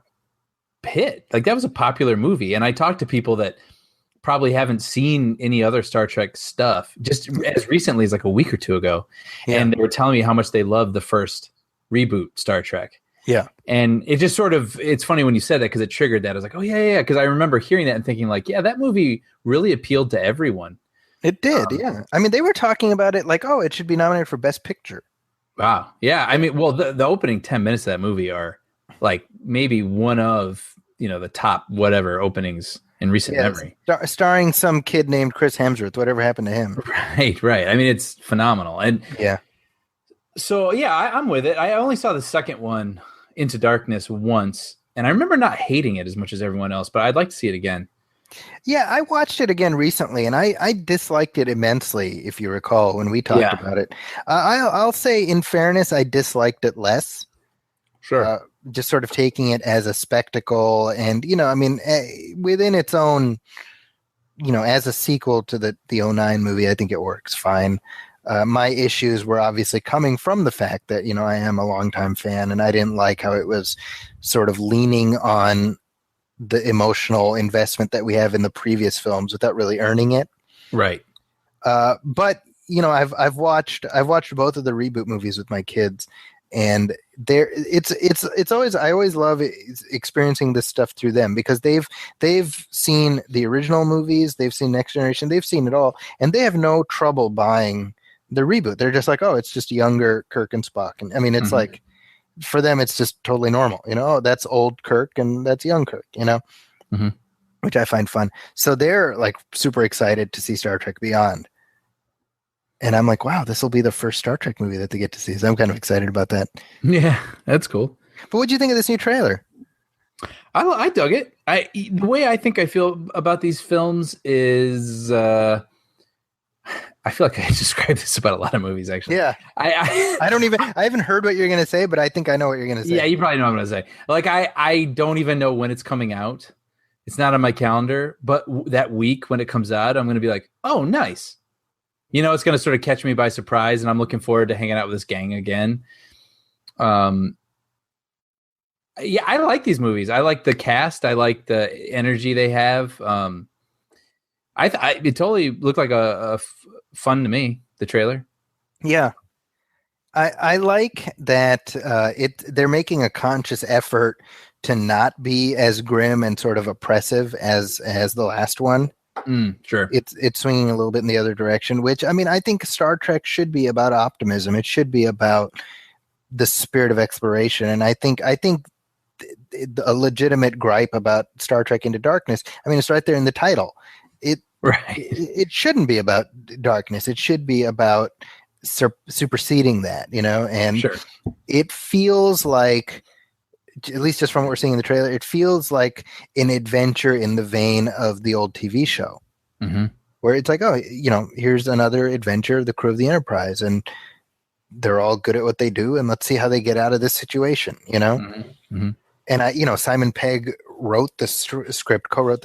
Speaker 3: hit. Like, that was a popular movie. And I talked to people that probably haven't seen any other Star Trek stuff just as recently as like a week or two ago. Yeah. And they were telling me how much they loved the first reboot Star Trek.
Speaker 2: Yeah.
Speaker 3: And it just sort of, it's funny when you said that, because it triggered that. I was like, oh yeah. Because I remember hearing that and thinking like, yeah, that movie really appealed to everyone.
Speaker 2: It did. Yeah. I mean, they were talking about it like, oh, it should be nominated for Best Picture.
Speaker 3: Wow. Yeah. I mean, well, the opening 10 minutes of that movie are like maybe one of, the top whatever openings in recent memory.
Speaker 2: Starring some kid named Chris Hemsworth, whatever happened to him.
Speaker 3: Right. I mean, it's phenomenal. And
Speaker 2: yeah.
Speaker 3: So yeah, I'm with it. I only saw the second one, Into Darkness, once, and I remember not hating it as much as everyone else, but I'd like to see it again.
Speaker 2: Yeah, I watched it again recently, and I disliked it immensely, if you recall, when we talked about it. I'll say, in fairness, I disliked it less.
Speaker 3: Sure.
Speaker 2: Just sort of taking it as a spectacle, and, within its own, as a sequel to the '09 movie, I think it works fine. My issues were obviously coming from the fact that, I am a longtime fan, and I didn't like how it was sort of leaning on the emotional investment that we have in the previous films without really earning it.
Speaker 3: Right.
Speaker 2: But I've watched both of the reboot movies with my kids, and it's always, I always love experiencing this stuff through them, because they've seen the original movies, they've seen Next Generation, they've seen it all, and they have no trouble buying the reboot. They're just like, oh, it's just younger Kirk and Spock, and I mean, it's like, for them, it's just totally normal. Oh, that's old Kirk and that's young Kirk, which I find fun. So they're like super excited to see Star Trek Beyond. And I'm like, wow, this will be the first Star Trek movie that they get to see. So I'm kind of excited about that.
Speaker 3: Yeah, that's cool.
Speaker 2: But what do you think of this new trailer?
Speaker 3: I dug it. The way I think I feel about these films is, I feel like I described this about a lot of movies, actually.
Speaker 2: Yeah. I haven't heard what you're going to say, but I think I know what you're going to say.
Speaker 3: Yeah, you probably know what I'm going to say. Like, I don't even know when it's coming out. It's not on my calendar, but that week when it comes out, I'm going to be like, oh, nice. It's going to sort of catch me by surprise, and I'm looking forward to hanging out with this gang again. Yeah, I like these movies. I like the cast. I like the energy they have. It totally looked like a fun to me, the trailer.
Speaker 2: Yeah. I like that they're making a conscious effort to not be as grim and sort of oppressive as the last one.
Speaker 3: Sure.
Speaker 2: It's swinging a little bit in the other direction, which, I mean, I think Star Trek should be about optimism. It should be about the spirit of exploration. And I think a legitimate gripe about Star Trek Into Darkness, I mean, it's right there in the title. It shouldn't be about darkness. It should be about superseding that, and
Speaker 3: sure.
Speaker 2: It feels like, at least just from what we're seeing in the trailer, it feels like an adventure in the vein of the old TV show, where it's like, oh, here's another adventure of the crew of the Enterprise, and they're all good at what they do, and let's see how they get out of this situation, And Simon Pegg co-wrote the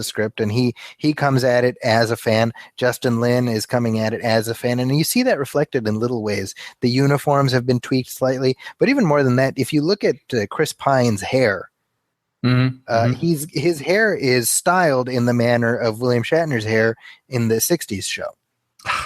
Speaker 2: script, and he comes at it as a fan. Justin Lin is coming at it as a fan, and you see that reflected in little ways. The uniforms have been tweaked slightly, but even more than that, if you look at Chris Pine's hair, his hair is styled in the manner of William Shatner's hair in the '60s show.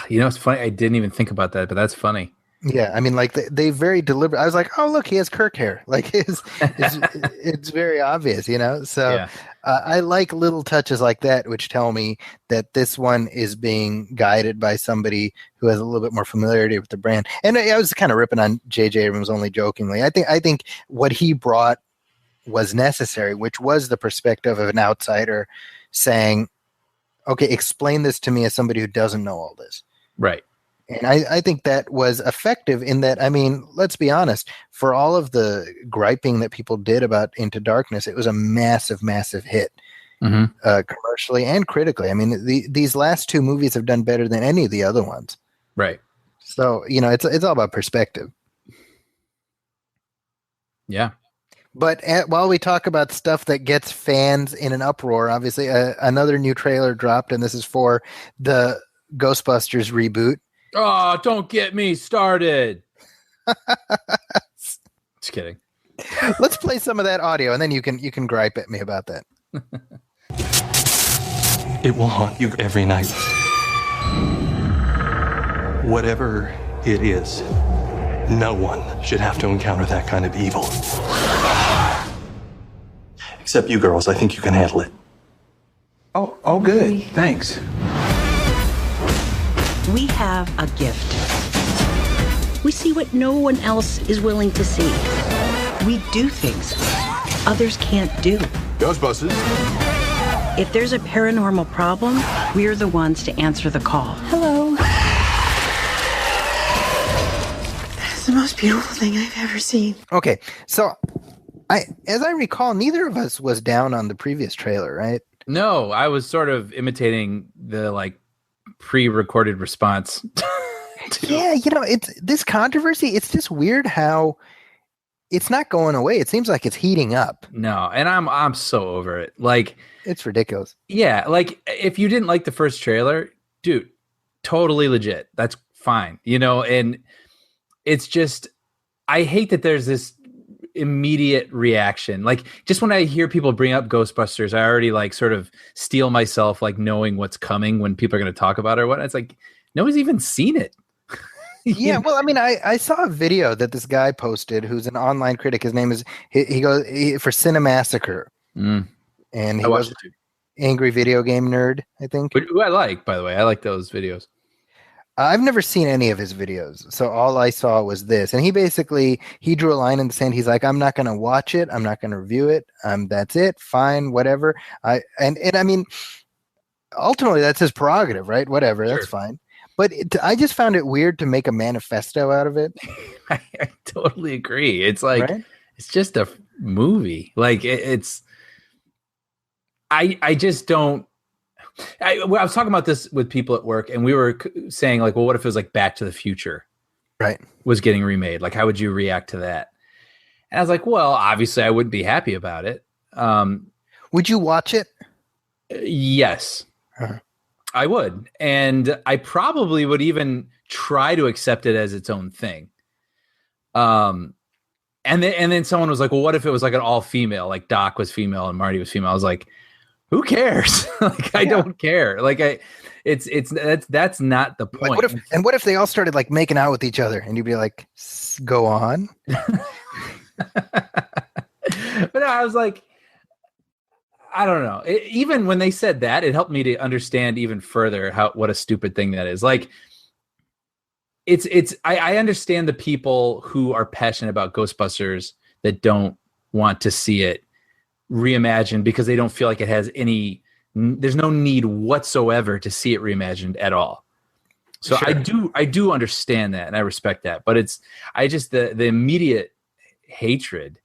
Speaker 3: It's funny. I didn't even think about that, but that's funny.
Speaker 2: Yeah, I mean, like they very deliberate. I was like, oh, look, he has Kirk hair. Like it's very obvious, So yeah. I like little touches like that, which tell me that this one is being guided by somebody who has a little bit more familiarity with the brand. And I was kind of ripping on J.J. Abrams only jokingly. I think what he brought was necessary, which was the perspective of an outsider saying, okay, explain this to me as somebody who doesn't know all this.
Speaker 3: Right.
Speaker 2: And I think that was effective in that, I mean, let's be honest, for all of the griping that people did about Into Darkness, it was a massive, massive hit commercially and critically. I mean, these last two movies have done better than any of the other ones.
Speaker 3: Right.
Speaker 2: So, it's all about perspective.
Speaker 3: Yeah.
Speaker 2: But while we talk about stuff that gets fans in an uproar, obviously another new trailer dropped, and this is for the Ghostbusters reboot.
Speaker 3: Oh, don't get me started. Just kidding.
Speaker 2: Let's play some of that audio, and then you can gripe at me about that.
Speaker 9: It will haunt you every night. Whatever it is, no one should have to encounter that kind of evil. Except you girls. I think you can handle it.
Speaker 10: Oh, good. Thanks.
Speaker 11: We have a gift. We see what no one else is willing to see. We do things others can't do.
Speaker 10: Ghostbusters.
Speaker 11: If there's a paranormal problem, we're the ones to answer the call.
Speaker 12: Hello. That's the most beautiful thing I've ever seen.
Speaker 2: Okay, so as I recall, neither of us was down on the previous trailer, right?
Speaker 3: No, I was sort of imitating the like pre-recorded response.
Speaker 2: Yeah, it's this controversy. It's just weird how it's not going away. It seems like it's heating up.
Speaker 3: No, and I'm so over it. Like,
Speaker 2: it's ridiculous.
Speaker 3: Yeah, like if you didn't like the first trailer, dude, totally legit. That's fine, and it's just I hate that there's this immediate reaction. Like, just when I hear people bring up Ghostbusters, I already like sort of steel myself, like knowing what's coming when people are going to talk about it or what. It's like nobody's even seen it.
Speaker 2: Yeah, well, I mean, I saw a video that this guy posted who's an online critic. His name is he goes for Cinemassacre, and he was Angry Video Game Nerd, I think.
Speaker 3: Who I like, by the way. I like those videos.
Speaker 2: I've never seen any of his videos, so all I saw was this. And he drew a line in the sand. He's like, I'm not going to watch it. I'm not going to review it. That's it. Fine, whatever. And I mean, ultimately, that's his prerogative, right? Whatever, sure. That's fine. But I just found it weird to make a manifesto out of it.
Speaker 3: I totally agree. It's like, right? It's just a movie. Like it's, I just don't, I was talking about this with people at work and we were saying like, well, what if it was like Back to the Future,
Speaker 2: right?
Speaker 3: Was getting remade. Like, how would you react to that? And I was like, well, obviously I wouldn't be happy about it.
Speaker 2: Would you watch it?
Speaker 3: Yes. Uh-huh. I would. And I probably would even try to accept it as its own thing. And then someone was like, well, what if it was like an all female, like Doc was female and Marty was female? I was like, who cares? Like, I don't care. Like that's not the point.
Speaker 2: Like, what if they all started like making out with each other and you'd be like, go on.
Speaker 3: But I was like, I don't know. Even when they said that, it helped me to understand even further what a stupid thing that is. Like, I understand the people who are passionate about Ghostbusters that don't want to see it reimagined because they don't feel like it has there's no need whatsoever to see it reimagined at all. So sure. I do understand that and I respect that, but the immediate hatred,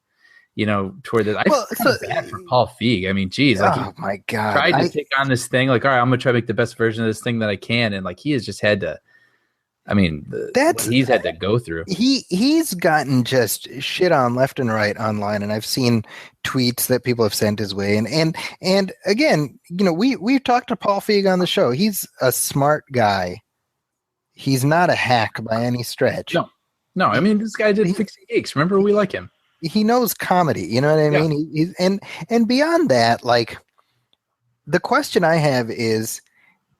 Speaker 3: toward this. I feel bad for Paul Feig. I mean, geez, like,
Speaker 2: oh my God,
Speaker 3: tried to take on this thing. Like, all right, I'm gonna try to make the best version of this thing that I can, and like, he has just had to. I mean, he's had to go through.
Speaker 2: He's gotten just shit on left and right online, and I've seen tweets that people have sent his way. And again, we've talked to Paul Feig on the show. He's a smart guy. He's not a hack by any stretch.
Speaker 3: No. I mean, this guy did Fixing Geeks. Remember, we like him.
Speaker 2: He knows comedy, you know what I mean? Yeah. And beyond that, like, the question I have is,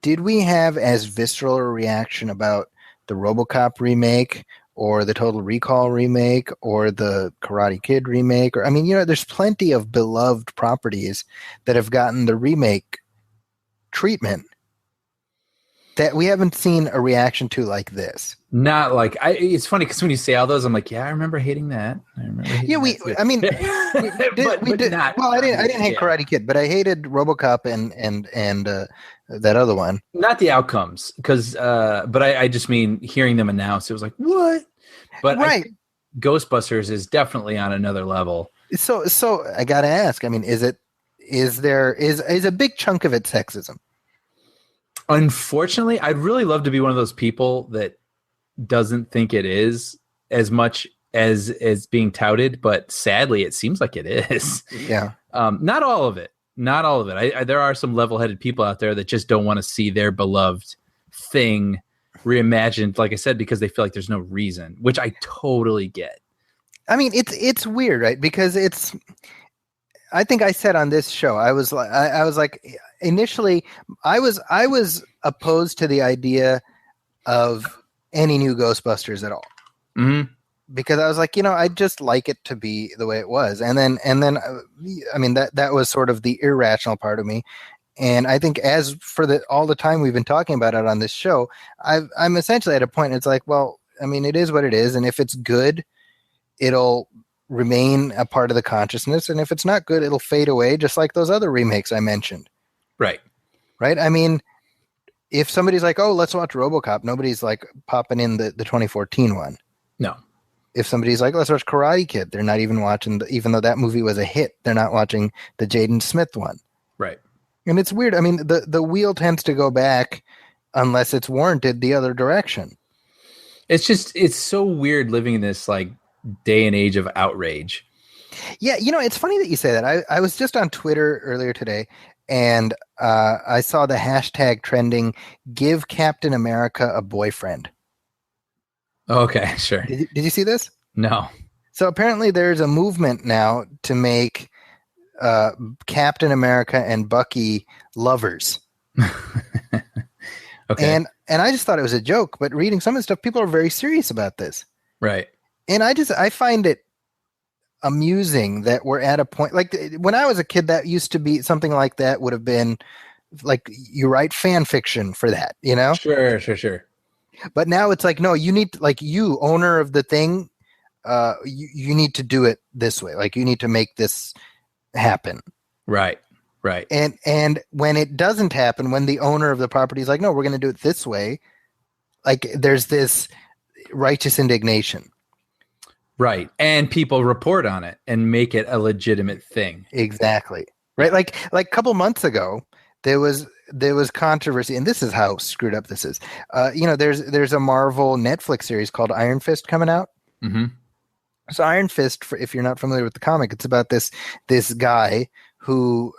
Speaker 2: did we have as visceral a reaction about the RoboCop remake or the Total Recall remake or the Karate Kid remake? Or, I mean, there's plenty of beloved properties that have gotten the remake treatment that we haven't seen a reaction to like this.
Speaker 3: Not like it's funny because when you say all those, I'm like, yeah, I remember hating that.
Speaker 2: I didn't hate Karate Kid, but I hated RoboCop and that other one.
Speaker 3: Not the outcomes, but I just mean hearing them announce. It was like, what? But right, Ghostbusters is definitely on another level.
Speaker 2: So I gotta ask. I mean, is a big chunk of it sexism?
Speaker 3: Unfortunately, I'd really love to be one of those people that doesn't think it is as much as being touted, but sadly, it seems like it is.
Speaker 2: Yeah.
Speaker 3: Not all of it. There are some level-headed people out there that just don't want to see their beloved thing reimagined, like I said, because they feel like there's no reason, which I totally get.
Speaker 2: I mean, it's weird, right? Because I think I said on this show, I was like, initially, I was opposed to the idea of any new Ghostbusters at all.
Speaker 3: Mm-hmm.
Speaker 2: Because I was like, I'd just like it to be the way it was. And then I mean, that was sort of the irrational part of me. And I think as for all the time we've been talking about it on this show, I'm essentially at a point, it's like, well, I mean, it is what it is. And if it's good, it'll remain a part of the consciousness. And if it's not good, it'll fade away, just like those other remakes I mentioned.
Speaker 3: Right.
Speaker 2: I mean, if somebody's like, oh, let's watch RoboCop, nobody's like popping in the 2014 one.
Speaker 3: No.
Speaker 2: If somebody's like, let's watch Karate Kid, they're not even watching, even though that movie was a hit, they're not watching the Jaden Smith one.
Speaker 3: Right.
Speaker 2: And it's weird. I mean, the wheel tends to go back unless it's warranted the other direction.
Speaker 3: It's so weird living in this like day and age of outrage.
Speaker 2: Yeah, it's funny that you say that. I was just on Twitter earlier today, and I saw the hashtag trending, "Give Captain America a boyfriend."
Speaker 3: Okay, sure.
Speaker 2: Did you see this?
Speaker 3: No.
Speaker 2: So apparently there's a movement now to make Captain America and Bucky lovers.
Speaker 3: Okay.
Speaker 2: And I just thought it was a joke, but reading some of the stuff, people are very serious about this.
Speaker 3: Right.
Speaker 2: And I find it amusing that we're at a point, like when I was a kid, that used to be something like that would have been like, you write fan fiction for that,
Speaker 3: Sure.
Speaker 2: But now it's like, no, you need, like, you, owner of the thing, you need to do it this way. Like, you need to make this happen.
Speaker 3: Right.
Speaker 2: And when it doesn't happen, when the owner of the property is like, no, we're going to do it this way, like, there's this righteous indignation.
Speaker 3: Right. And people report on it and make it a legitimate thing.
Speaker 2: Exactly. Right. Like a couple months ago, there was controversy, and this is how screwed up this is. There's a Marvel Netflix series called Iron Fist coming out.
Speaker 3: Mm-hmm.
Speaker 2: So Iron Fist, if you're not familiar with the comic, it's about this guy who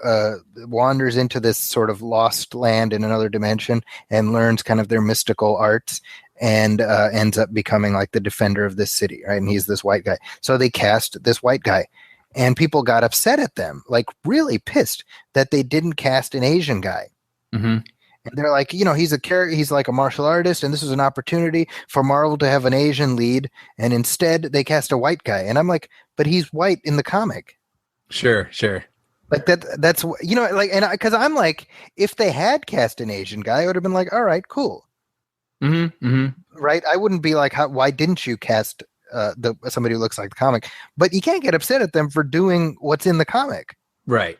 Speaker 2: wanders into this sort of lost land in another dimension and learns kind of their mystical arts, and ends up becoming like the defender of this city, right? And he's this white guy. So they cast this white guy, and people got upset at them, like really pissed that they didn't cast an Asian guy.
Speaker 3: Mm-hmm.
Speaker 2: And they're like, he's a character, he's like a martial artist, and this was an opportunity for Marvel to have an Asian lead, and instead they cast a white guy. And I'm like, but he's white in the comic.
Speaker 3: Sure.
Speaker 2: Like that's like, and because I'm like, if they had cast an Asian guy, I would have been like, all right, cool.
Speaker 3: Mm-hmm.
Speaker 2: Right? I wouldn't be like, why didn't you cast somebody who looks like the comic? But you can't get upset at them for doing what's in the comic.
Speaker 3: Right.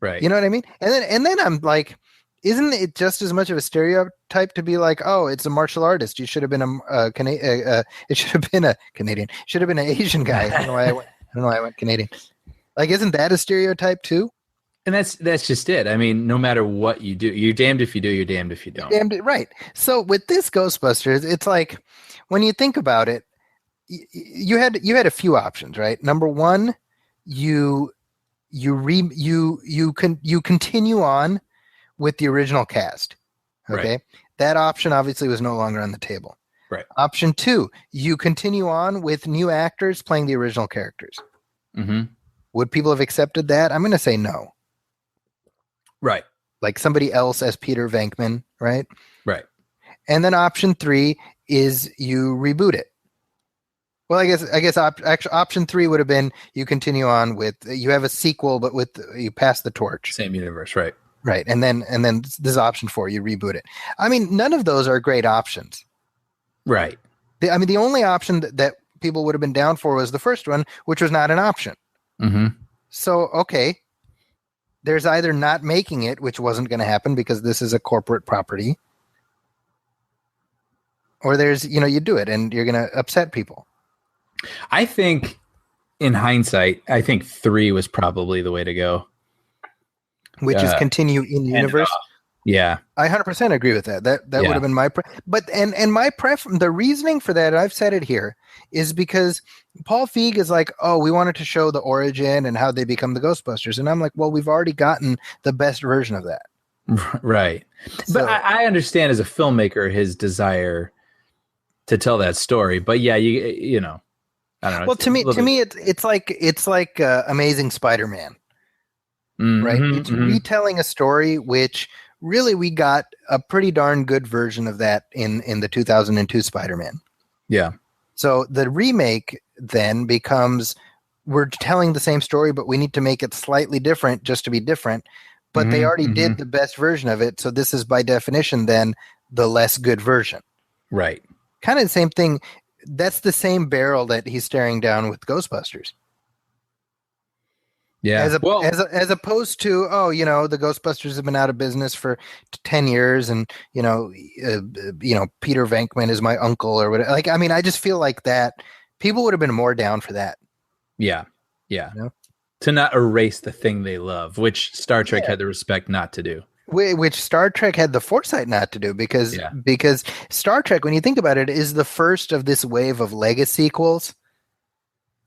Speaker 2: You know what I mean? And then I'm like, isn't it just as much of a stereotype to be like, oh, it's a martial artist, you should have been it should have been a Canadian, should have been an Asian guy. I don't know why I went Canadian. Like, isn't that a stereotype too?
Speaker 3: And that's just it. I mean, no matter what you do, you're damned if you do, you're damned if you don't.
Speaker 2: Right. So with this Ghostbusters, it's like, when you think about it, you had a few options, right? Number one, you continue on with the original cast. Okay.
Speaker 3: Right.
Speaker 2: That option obviously was no longer on the table.
Speaker 3: Right.
Speaker 2: Option two, you continue on with new actors playing the original characters.
Speaker 3: Mm-hmm.
Speaker 2: Would people have accepted that? I'm going to say no.
Speaker 3: Right.
Speaker 2: Like somebody else as Peter Venkman, right?
Speaker 3: Right.
Speaker 2: And then option three is you reboot it. Well, I guess option three would have been you continue on with, you have a sequel, but you pass the torch.
Speaker 3: Same universe, right?
Speaker 2: Right. And then this is option four, you reboot it. I mean, none of those are great options.
Speaker 3: Right.
Speaker 2: The only option that people would have been down for was the first one, which was not an option.
Speaker 3: Mm-hmm.
Speaker 2: So, okay, there's either not making it, which wasn't going to happen because this is a corporate property, or there's, you do it and you're going to upset people.
Speaker 3: I think in hindsight, I think 3 was probably the way to go.
Speaker 2: Which is continue in universe.
Speaker 3: Yeah.
Speaker 2: I 100% agree with that. That would have been my the reasoning for that, I've said it here, is because Paul Feig is like, oh, we wanted to show the origin and how they become the Ghostbusters. And I'm like, well, we've already gotten the best version of that.
Speaker 3: Right.
Speaker 2: So,
Speaker 3: but I understand as a filmmaker his desire to tell that story. But yeah, you know, I don't know.
Speaker 2: Well, to me, it's like Amazing Spider-Man, right? It's retelling a story which really we got a pretty darn good version of that in the 2002 Spider-Man.
Speaker 3: Yeah.
Speaker 2: So the remake then becomes, we're telling the same story, but we need to make it slightly different just to be different. But they already did the best version of it. So this is by definition then the less good version.
Speaker 3: Right.
Speaker 2: Kind of the same thing. That's the same barrel that he's staring down with Ghostbusters.
Speaker 3: Yeah.
Speaker 2: As opposed to, the Ghostbusters have been out of business for 10 years and, Peter Venkman is my uncle or whatever. Like, I mean, I just feel like that people would have been more down for that.
Speaker 3: Yeah. Yeah.
Speaker 2: You know?
Speaker 3: to not erase the thing they love, which Star Trek had the respect not to do.
Speaker 2: Which Star Trek had the foresight not to do, because Star Trek, when you think about it, is the first of this wave of legacy sequels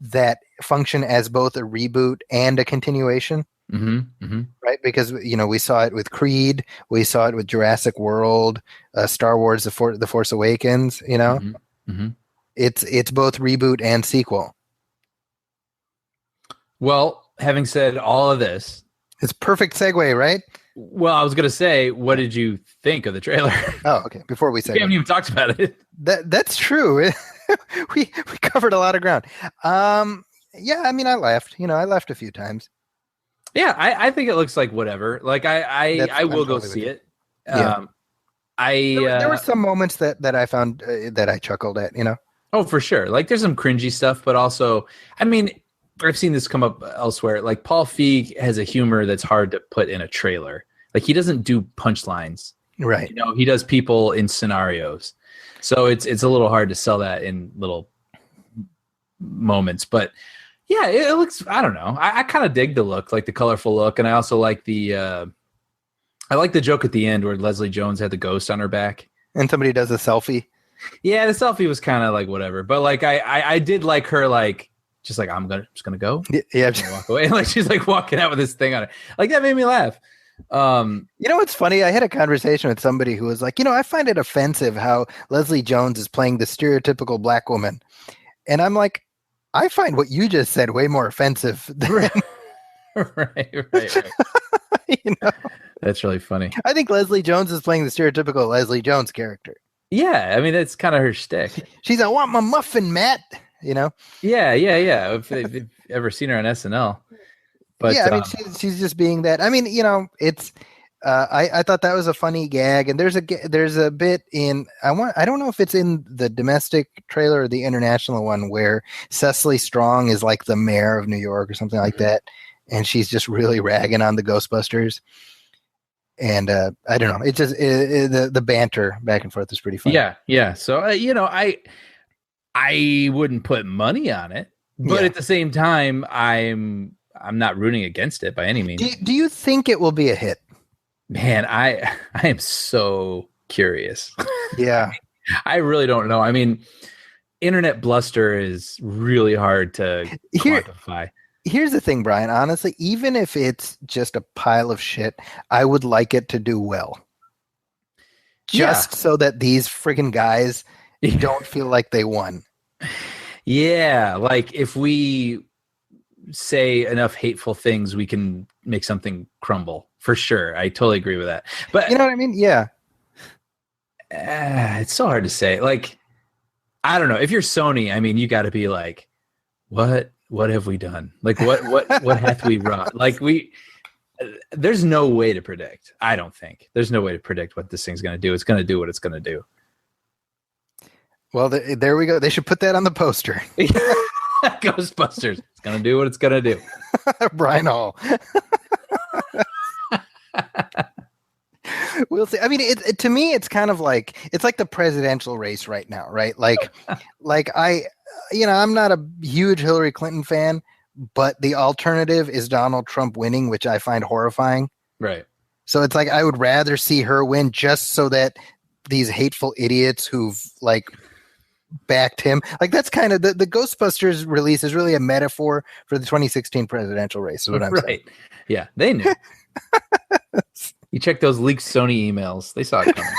Speaker 2: that function as both a reboot and a continuation. Right? Because we saw it with Creed, we saw it with Jurassic World, Star Wars: The Force Awakens. It's both reboot and sequel.
Speaker 3: Well, having said all of this,
Speaker 2: it's perfect segue, right?
Speaker 3: Well, I was going to say, what did you think of the trailer?
Speaker 2: Oh, okay. Before we say,
Speaker 3: we haven't even talked about it.
Speaker 2: That's true. we covered a lot of ground. Yeah, I mean, I laughed. I laughed a few times.
Speaker 3: Yeah, I think it looks like whatever. Like I will go see it.
Speaker 2: Yeah. There were some moments that I found that I chuckled at.
Speaker 3: Oh, for sure. Like there's some cringy stuff, but also, I mean, I've seen this come up elsewhere. Like Paul Feig has a humor that's hard to put in a trailer. Like he doesn't do punchlines,
Speaker 2: right?
Speaker 3: He does people in scenarios. So it's a little hard to sell that in little moments. But yeah, it looks. I don't know. I kind of dig the look, like the colorful look, and I also like the. I like the joke at the end where Leslie Jones had the ghost on her back,
Speaker 2: and somebody does a selfie.
Speaker 3: Yeah, the selfie was kind of like whatever, but like I did like her like. Just like just gonna go.
Speaker 2: Yeah,
Speaker 3: walk away. Like she's like walking out with this thing on it. Like that made me laugh.
Speaker 2: What's funny? I had a conversation with somebody who was like, I find it offensive how Leslie Jones is playing the stereotypical black woman, and I'm like, I find what you just said way more offensive. Than...
Speaker 3: right. That's really funny.
Speaker 2: I think Leslie Jones is playing the stereotypical Leslie Jones character.
Speaker 3: Yeah, I mean that's kind of her shtick.
Speaker 2: She's I want my muffin, Matt. Yeah.
Speaker 3: If you've ever seen her on SNL, but
Speaker 2: yeah, I mean, she's just being that. I mean, it's. I thought that was a funny gag, and there's a bit in I don't know if it's in the domestic trailer or the international one where Cecily Strong is like the mayor of New York or something like that, and she's just really ragging on the Ghostbusters. And I don't know, it's just the banter back and forth is pretty funny.
Speaker 3: Yeah. So I wouldn't put money on it, but at the same time, I'm not rooting against it by any means.
Speaker 2: Do you think it will be a hit?
Speaker 3: Man, I am so curious.
Speaker 2: Yeah.
Speaker 3: I really don't know. I mean, internet bluster is really hard to quantify.
Speaker 2: Here's the thing, Brian. Honestly, even if it's just a pile of shit, I would like it to do well. Just so that these friggin' guys don't feel like they won.
Speaker 3: Yeah, like if we say enough hateful things, we can make something crumble. For sure. I totally agree with that. But
Speaker 2: you know what I mean? Yeah.
Speaker 3: It's so hard to say. Like, I don't know. If you're Sony, I mean, you got to be like, what have we done? Like, what have we wrought? Like, there's no way to predict. I don't think there's no way to predict what this thing's going to do. It's going to do what it's going to do.
Speaker 2: Well, there we go. They should put that on the poster.
Speaker 3: Ghostbusters. It's going to do what it's going to do.
Speaker 2: Brian Hall. We'll see. I mean, to me, it's kind of like it's like the presidential race right now, right? Like I'm not a huge Hillary Clinton fan, but the alternative is Donald Trump winning, which I find horrifying.
Speaker 3: Right.
Speaker 2: So it's like I would rather see her win just so that these hateful idiots who've like backed him, like that's kind of the Ghostbusters release is really a metaphor for the 2016 presidential race. Is what I'm saying.
Speaker 3: Yeah, they knew. You check those leaked Sony emails; they saw it coming.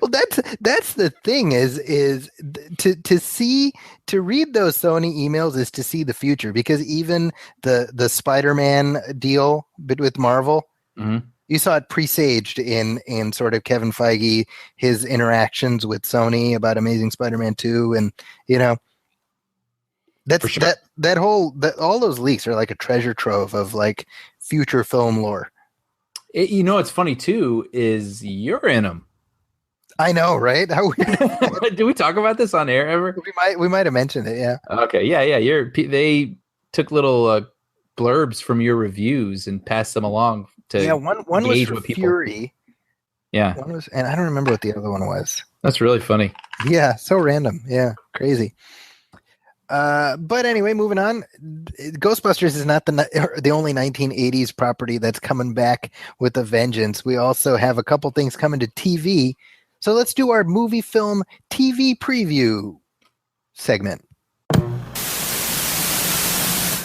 Speaker 2: Well, that's the thing is to read those Sony emails is to see the future, because even the Spider-Man deal with Marvel, you saw it presaged in sort of Kevin Feige, his interactions with Sony about Amazing Spider-Man 2, and all those leaks are like a treasure trove of like future film lore.
Speaker 3: What's funny too is you're in them.
Speaker 2: I know, right? How weird.
Speaker 3: Did we talk about this on air ever?
Speaker 2: We might have mentioned it. Yeah.
Speaker 3: Okay. Yeah. They took little blurbs from your reviews and passed them along to
Speaker 2: one was for Fury.
Speaker 3: Yeah.
Speaker 2: One was, and I don't remember what the other one was.
Speaker 3: That's really funny.
Speaker 2: Yeah. So random. Yeah. Crazy. But anyway, moving on. Ghostbusters is not the only 1980s property that's coming back with a vengeance. We also have a couple things coming to TV. So let's do our movie, film, TV preview segment.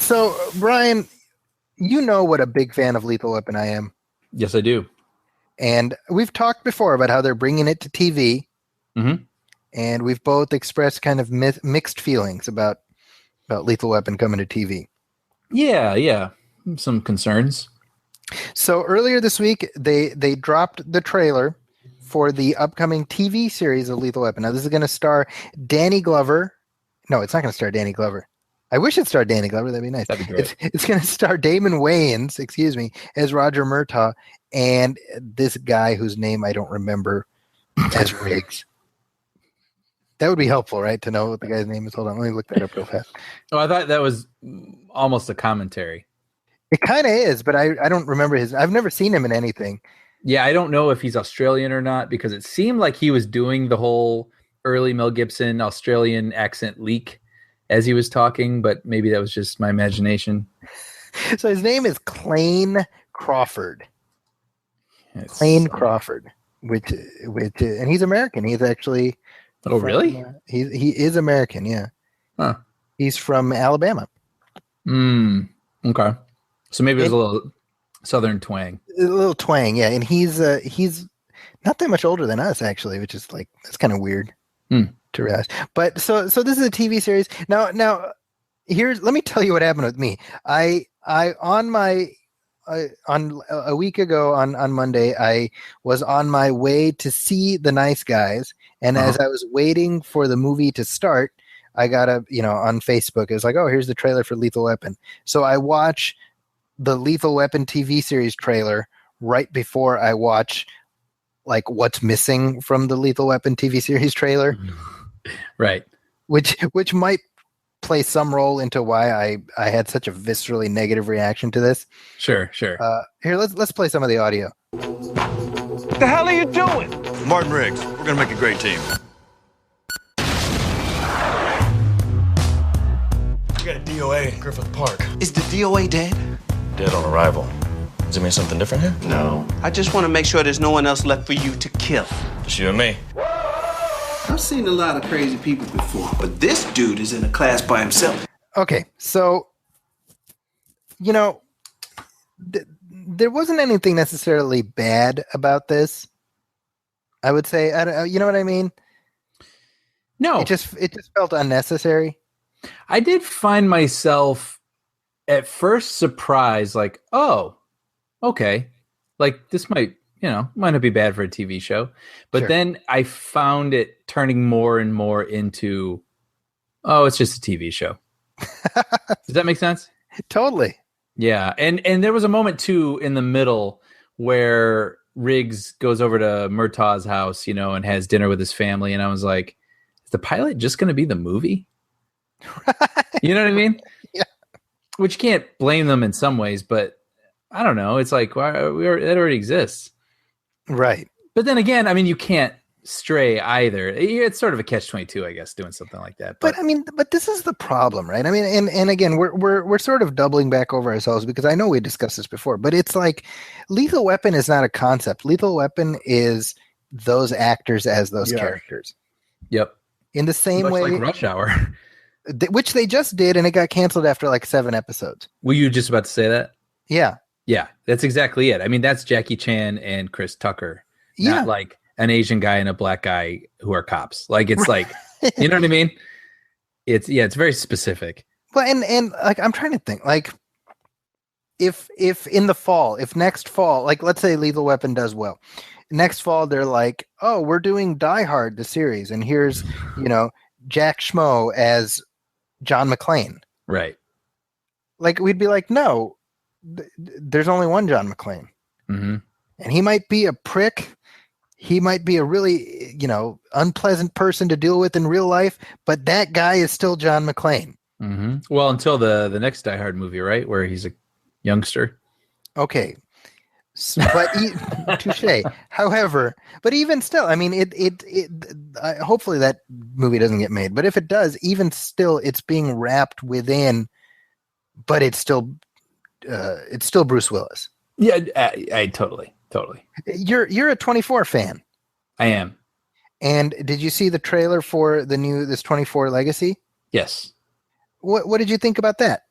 Speaker 2: So, Brian, you know what a big fan of Lethal Weapon I am.
Speaker 3: Yes, I do.
Speaker 2: And we've talked before about how they're bringing it to TV.
Speaker 3: Mm-hmm.
Speaker 2: And we've both expressed kind of mixed feelings about Lethal Weapon coming to TV.
Speaker 3: Yeah. Some concerns.
Speaker 2: So earlier this week, they dropped the trailer for the upcoming TV series of Lethal Weapon. Now, this is going to star Danny Glover. No, it's not going to star Danny Glover. I wish it starred Danny Glover. That'd be nice.
Speaker 3: That'd be great.
Speaker 2: It's going to star Damon Wayans, as Roger Murtaugh, and this guy whose name I don't remember as Riggs. That would be helpful, right? To know what the guy's name is. Hold on, let me look that up real fast.
Speaker 3: Oh, I thought that was almost a commentary.
Speaker 2: It kind of is, but I don't remember his. I've never seen him in anything.
Speaker 3: Yeah, I don't know if he's Australian or not because it seemed like he was doing the whole early Mel Gibson Australian accent leak as he was talking, but maybe that was just my imagination.
Speaker 2: So his name is Clayne Crawford. Clayne Crawford, which, and he's American. He's actually.
Speaker 3: Oh, really?
Speaker 2: He is American. Yeah.
Speaker 3: Huh.
Speaker 2: He's from Alabama.
Speaker 3: Okay. So maybe there's a little Southern twang.
Speaker 2: A little twang, yeah. And he's not that much older than us, actually, which is like that's kind of weird to realize. But so this is a TV series. Now let me tell you what happened with me. On a week ago on Monday, I was on my way to see The Nice Guys, and as I was waiting for the movie to start, I got on Facebook. It was like, oh, here's the trailer for Lethal Weapon. So I watch the Lethal Weapon TV series trailer right before I watch like what's missing from the Lethal Weapon TV series trailer.
Speaker 3: Right.
Speaker 2: Which might play some role into why I had such a viscerally negative reaction to this.
Speaker 3: Sure.
Speaker 2: Here, let's play some of the audio.
Speaker 13: What the hell are you doing?
Speaker 14: Martin Riggs, we're gonna make a great team.
Speaker 10: We got a DOA in Griffith Park.
Speaker 13: Is the DOA dead?
Speaker 14: Dead on arrival. Does it mean something different here?
Speaker 13: No. I just want to make sure there's no one else left for you to kill.
Speaker 14: Just you and me.
Speaker 13: I've seen a lot of crazy people before, but this dude is in a class by himself.
Speaker 2: Okay, so, there wasn't anything necessarily bad about this. I would say, you know what I mean?
Speaker 3: No.
Speaker 2: It just felt unnecessary.
Speaker 3: I did find myself at first surprised, like, oh, okay. Like, this might not be bad for a TV show. But
Speaker 2: Sure.
Speaker 3: Then I found it turning more and more into, oh, it's just a TV show. Does that make sense?
Speaker 2: Totally.
Speaker 3: Yeah. And there was a moment, too, in the middle where Riggs goes over to Murtaugh's house, and has dinner with his family. And I was like, is the pilot just going to be the movie? You know what I mean?
Speaker 2: Yeah.
Speaker 3: Which can't blame them in some ways, but I don't know. It's like, it already exists.
Speaker 2: Right.
Speaker 3: But then again, I mean, you can't stray either. It's sort of a catch-22, I guess, doing something like that.
Speaker 2: But this is the problem, right? I mean, and again, we're sort of doubling back over ourselves because I know we discussed this before, but it's like Lethal Weapon is not a concept. Lethal Weapon is those actors as those characters.
Speaker 3: Yep.
Speaker 2: In the same
Speaker 3: Much
Speaker 2: way,
Speaker 3: like Rush Hour,
Speaker 2: which they just did, and it got canceled after like 7 episodes.
Speaker 3: Were you just about to say that?
Speaker 2: Yeah.
Speaker 3: Yeah, that's exactly it. I mean, that's Jackie Chan and Chris Tucker, not like an Asian guy and a black guy who are cops. Like, it's like, you know what I mean? It's very specific.
Speaker 2: Well, and like, I'm trying to think, like, if in the fall, if next fall, like, let's say Lethal Weapon does well, next fall, they're like, oh, we're doing Die Hard, the series, and here's, Jack Schmo as John McClane.
Speaker 3: Right.
Speaker 2: Like, we'd be like, no, there's only one John McClane.
Speaker 3: Mm-hmm.
Speaker 2: And he might be a prick. He might be a really, unpleasant person to deal with in real life, but that guy is still John McClane.
Speaker 3: Mm-hmm. Well, until the next Die Hard movie, right? Where he's a youngster.
Speaker 2: Okay. But touche. However, but even still, I mean, hopefully that movie doesn't get made. But if it does, even still, it's being wrapped within. But it's still Bruce Willis.
Speaker 3: Yeah, I totally.
Speaker 2: You're a 24 fan.
Speaker 3: I am.
Speaker 2: And did you see the trailer for this 24 Legacy?
Speaker 3: Yes.
Speaker 2: What did you think about that?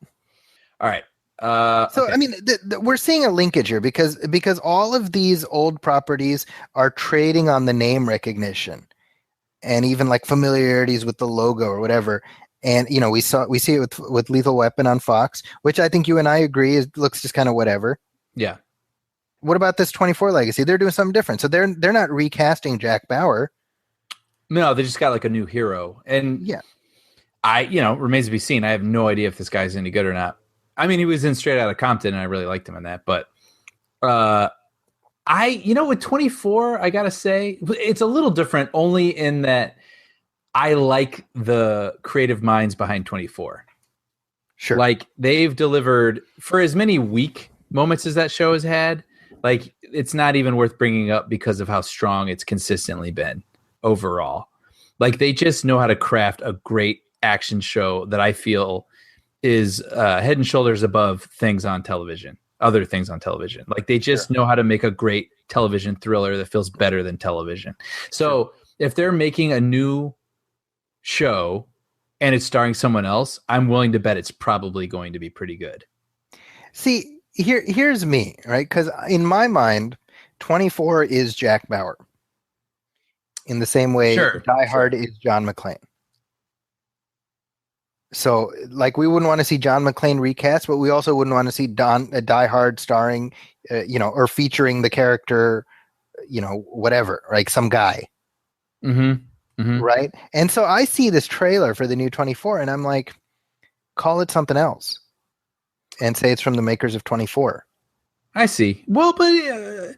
Speaker 3: All right.
Speaker 2: So okay. I mean, we're seeing a linkage here because all of these old properties are trading on the name recognition, and even like familiarities with the logo or whatever. And we see it with Lethal Weapon on Fox, which I think you and I agree looks just kind of whatever.
Speaker 3: Yeah.
Speaker 2: What about this 24 Legacy? They're doing something different. So they're not recasting Jack Bauer.
Speaker 3: No, they just got like a new hero, and
Speaker 2: yeah.
Speaker 3: Remains to be seen. I have no idea if this guy's any good or not. I mean, he was in Straight Outta Compton, and I really liked him in that. But with 24, I gotta say, it's a little different. Only in that I like the creative minds behind 24.
Speaker 2: Sure,
Speaker 3: like they've delivered for as many weak moments as that show has had. Like it's not even worth bringing up because of how strong it's consistently been overall. Like they just know how to craft a great action show that I feel is head and shoulders above other things on television. Like they just know how to make a great television thriller that feels better than television. So if they're making a new show and it's starring someone else, I'm willing to bet it's probably going to be pretty good.
Speaker 2: See, here's me, right? Because in my mind, 24 is Jack Bauer. In the same way Die Hard is John McClane. So, like, we wouldn't want to see John McClane recast, but we also wouldn't want to see Die Hard starring, or featuring the character, whatever, like some guy.
Speaker 3: Mm-hmm.
Speaker 2: Right? And so I see this trailer for the new 24, and I'm like, call it something else. And say it's from the makers of 24.
Speaker 3: I see. Well, but,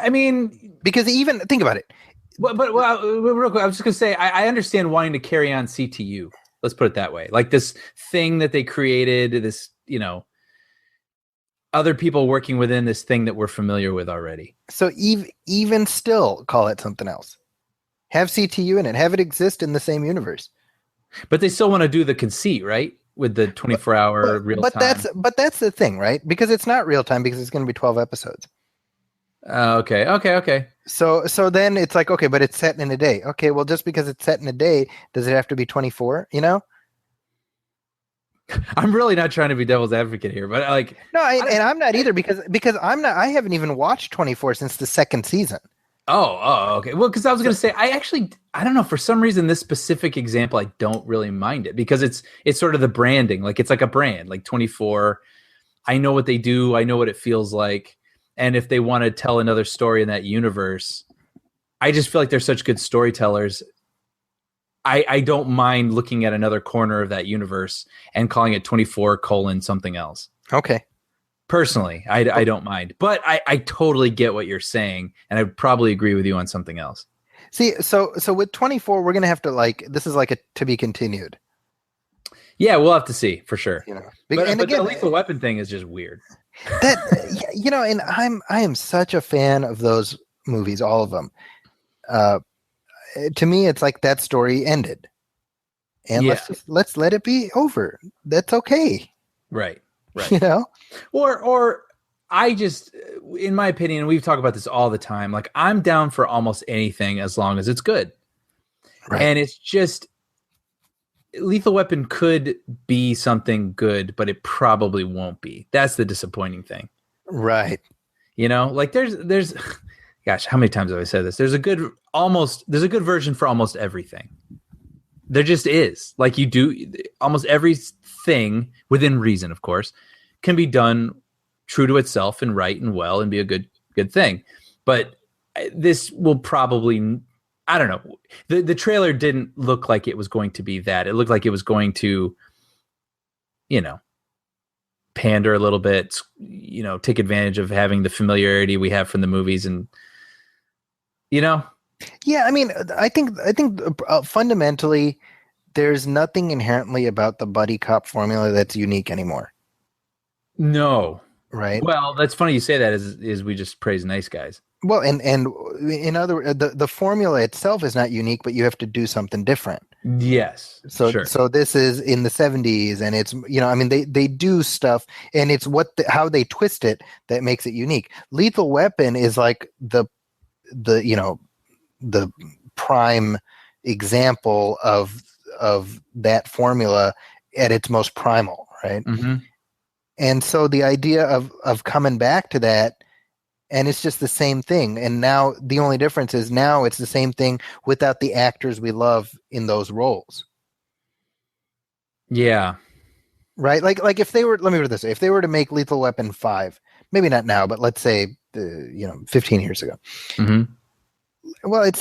Speaker 3: I mean...
Speaker 2: Because even, think about it.
Speaker 3: But real quick, I was just going to say, I understand wanting to carry on CTU. Let's put it that way. Like this thing that they created, this, other people working within this thing that we're familiar with already.
Speaker 2: So even still call it something else. Have CTU in it. Have it exist in the same universe.
Speaker 3: But they still want to do the conceit, right? With the 24-hour real time.
Speaker 2: But that's the thing, right? Because it's not real time because it's going to be 12 episodes.
Speaker 3: Okay.
Speaker 2: So then it's like, okay, but it's set in a day. Okay, well, just because it's set in a day, does it have to be 24?
Speaker 3: I'm really not trying to be devil's advocate here, but
Speaker 2: I'm not either because I haven't even watched 24 since the second season.
Speaker 3: Oh, okay. Well, because I was going to say, I don't know, for some reason, this specific example, I don't really mind it because it's sort of the branding. Like it's like a brand, like 24. I know what they do. I know what it feels like. And if they want to tell another story in that universe, I just feel like they're such good storytellers. I don't mind looking at another corner of that universe and calling it 24 : something else.
Speaker 2: Okay.
Speaker 3: Personally, I don't mind. But I totally get what you're saying. And I would probably agree with you on something else.
Speaker 2: See, so with 24, we're going to have to this is like a to be continued.
Speaker 3: Yeah, we'll have to see for sure. But
Speaker 2: again,
Speaker 3: the Lethal Weapon thing is just weird.
Speaker 2: And I am such a fan of those movies, all of them. To me, it's like that story ended, and let's let it be over. That's okay,
Speaker 3: right?
Speaker 2: Or
Speaker 3: I just, in my opinion, we've talked about this all the time. Like I'm down for almost anything as long as it's good, right? And it's just. Lethal Weapon could be something good, but it probably won't be. That's the disappointing thing.
Speaker 2: Right.
Speaker 3: Like there's gosh, how many times have I said this? There's a good version for almost everything. There just is. Like you do almost everything within reason, of course, can be done true to itself and right and well and be a good thing. But this will probably, I don't know. The trailer didn't look like it was going to be that. It looked like it was going to, pander a little bit, take advantage of having the familiarity we have from the movies and, Yeah,
Speaker 2: I mean, I think fundamentally there's nothing inherently about the buddy cop formula that's unique anymore.
Speaker 3: No.
Speaker 2: right?
Speaker 3: Well, that's funny you say that. Is we just praise nice guys?
Speaker 2: Well, and in other the formula itself is not unique, but you have to do something different.
Speaker 3: Yes.
Speaker 2: So
Speaker 3: sure.
Speaker 2: so this is in the 70s, and it's I mean they do stuff, and it's how they twist it that makes it unique. Lethal Weapon is like the prime example of that formula at its most primal, right?
Speaker 3: Mm-hmm.
Speaker 2: And so the idea of coming back to that, and it's just the same thing. And now the only difference is now it's the same thing without the actors we love in those roles.
Speaker 3: Yeah.
Speaker 2: Right? Like if they were, let me put it this way, if they were to make Lethal Weapon 5, maybe not now, but let's say 15 years ago.
Speaker 3: Mm-hmm.
Speaker 2: Well,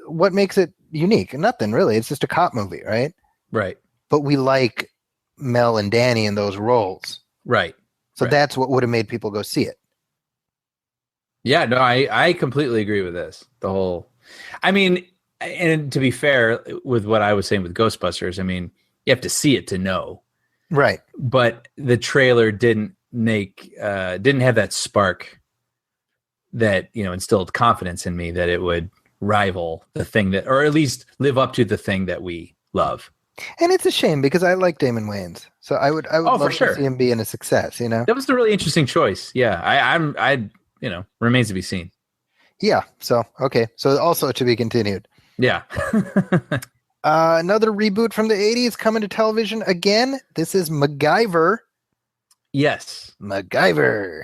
Speaker 2: what makes it unique? Nothing really. It's just a cop movie, right?
Speaker 3: Right.
Speaker 2: But we like Mel and Danny in those roles.
Speaker 3: Right.
Speaker 2: So that's what would have made people go see it.
Speaker 3: Yeah, no, I completely agree with this. I mean, and to be fair with what I was saying with Ghostbusters, I mean, you have to see it to know.
Speaker 2: Right.
Speaker 3: But the trailer didn't have that spark that, instilled confidence in me that it would rival the thing that, or at least live up to the thing that we love.
Speaker 2: And it's a shame because I like Damon Wayans. So I would love
Speaker 3: for sure.
Speaker 2: to see him be in a success,
Speaker 3: That was a really interesting choice. Yeah. I remains to be seen.
Speaker 2: Yeah. So, okay. So also to be continued.
Speaker 3: Yeah.
Speaker 2: Another reboot from the 80s coming to television again. This is MacGyver.
Speaker 3: Yes.
Speaker 2: MacGyver.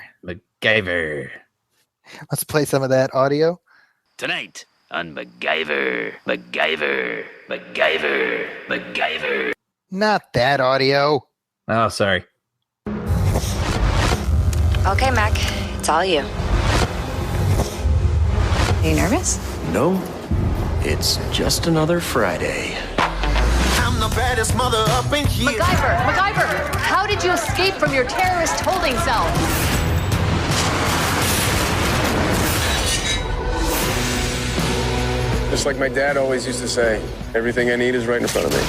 Speaker 2: Let's play some of that audio.
Speaker 15: Tonight on MacGyver.
Speaker 2: Not that audio.
Speaker 3: Oh, sorry.
Speaker 16: Okay, Mac. It's all you. Are you nervous?
Speaker 6: No, it's just another Friday.
Speaker 17: I'm the baddest mother up in here.
Speaker 18: MacGyver, how did you escape from your terrorist holding cell?
Speaker 19: Just like my dad always used to say, everything I need is right in front of me.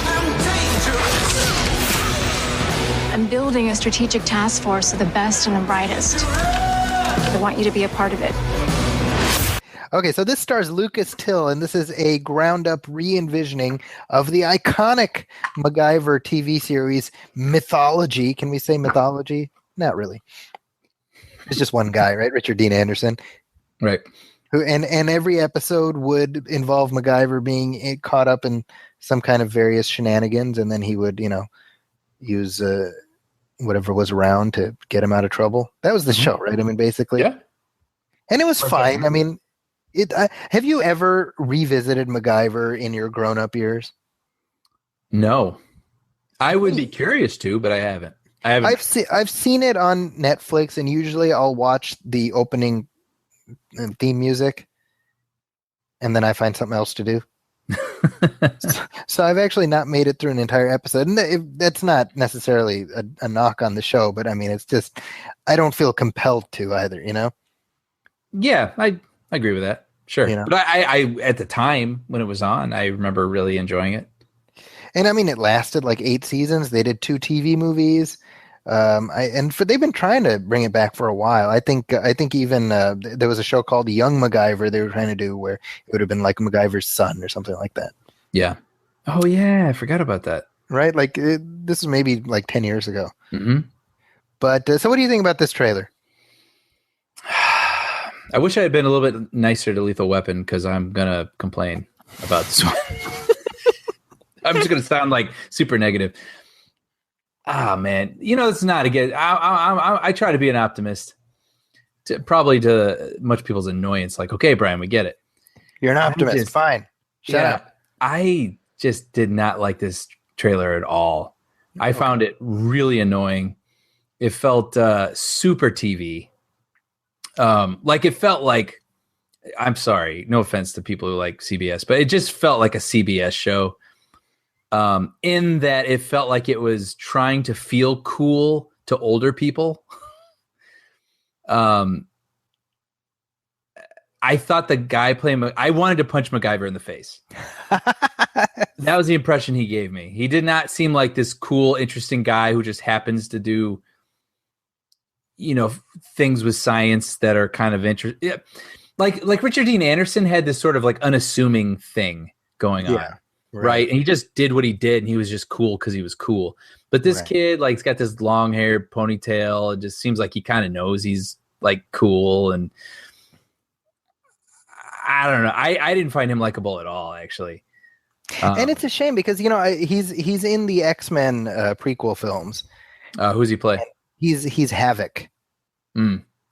Speaker 20: I'm building a strategic task force of the best and the brightest. I want you to be a part of it.
Speaker 2: Okay, so this stars Lucas Till, and this is a ground-up re-envisioning of the iconic MacGyver TV series Mythology. Can we say mythology? Not really. It's just one guy, right? Richard Dean Anderson.
Speaker 3: Right.
Speaker 2: Who and every episode would involve MacGyver being caught up in some kind of various shenanigans, and then he would, use whatever was around to get him out of trouble. That was the show, right? I mean, basically.
Speaker 3: Yeah.
Speaker 2: And it was fine. I mean, have you ever revisited MacGyver in your grown-up years?
Speaker 3: No. I would be curious to, but I haven't.
Speaker 2: I've seen it on Netflix, and usually I'll watch the opening theme music, and then I find something else to do. So I've actually not made it through an entire episode, and that's not necessarily a knock on the show, but I mean, it's just I don't feel compelled to either,
Speaker 3: Yeah, I agree with that. Sure. But I at the time when it was on, I remember really enjoying it.
Speaker 2: And I mean, it lasted like 8 seasons. They did 2 TV movies. They've been trying to bring it back for a while. I think even there was a show called Young MacGyver they were trying to do where it would have been like MacGyver's son or something like that.
Speaker 3: Yeah. Oh yeah, I forgot about that.
Speaker 2: Right, like this is maybe like 10 years ago.
Speaker 3: Mm-hmm.
Speaker 2: But so, what do you think about this trailer?
Speaker 3: I wish I had been a little bit nicer to Lethal Weapon because I'm gonna complain about this one. I'm just gonna sound like super negative. Ah, man, it's not again. I try to be an optimist, probably to much people's annoyance. Like, okay, Brian, we get it.
Speaker 2: You're an optimist. Fine. Shut up.
Speaker 3: I just did not like this trailer at all. I found it really annoying. It felt super TV. Like it felt like, I'm sorry, no offense to people who like CBS, but it just felt like a CBS show. In that it felt like it was trying to feel cool to older people. I thought the guy playing, I wanted to punch MacGyver in the face. That was the impression he gave me. He did not seem like this cool, interesting guy who just happens to do things with science that are kind of interesting. Yeah. Like Richard Dean Anderson had this sort of like unassuming thing going on. Right. And he just did what he did, and he was just cool because he was cool. But this kid, like, he's got this long hair ponytail. It just seems like he kind of knows he's like cool. And I don't know. I didn't find him likable at all, actually.
Speaker 2: And it's a shame because, he's in the X-Men prequel films.
Speaker 3: Who's he play?
Speaker 2: He's Havoc.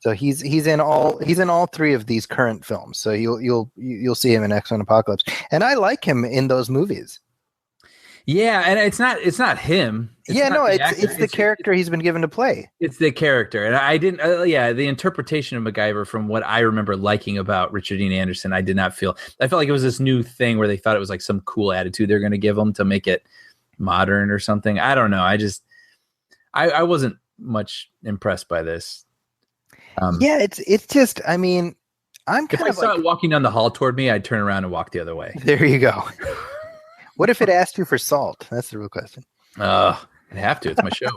Speaker 2: So he's in all three of these current films. So you'll see him in X-Men Apocalypse, and I like him in those movies.
Speaker 3: Yeah, and it's not him.
Speaker 2: It's the character he's been given to play.
Speaker 3: It's the character, and I didn't. The interpretation of MacGyver, from what I remember liking about Richard Dean Anderson, I did not feel. I felt like it was this new thing where they thought it was like some cool attitude they're going to give him to make it modern or something. I don't know. I wasn't much impressed by this.
Speaker 2: It's just, I mean,
Speaker 3: if I saw it walking down the hall toward me, I'd turn around and walk the other way.
Speaker 2: There you go. What if it asked you for salt? That's the real question.
Speaker 3: I'd have to. It's my show.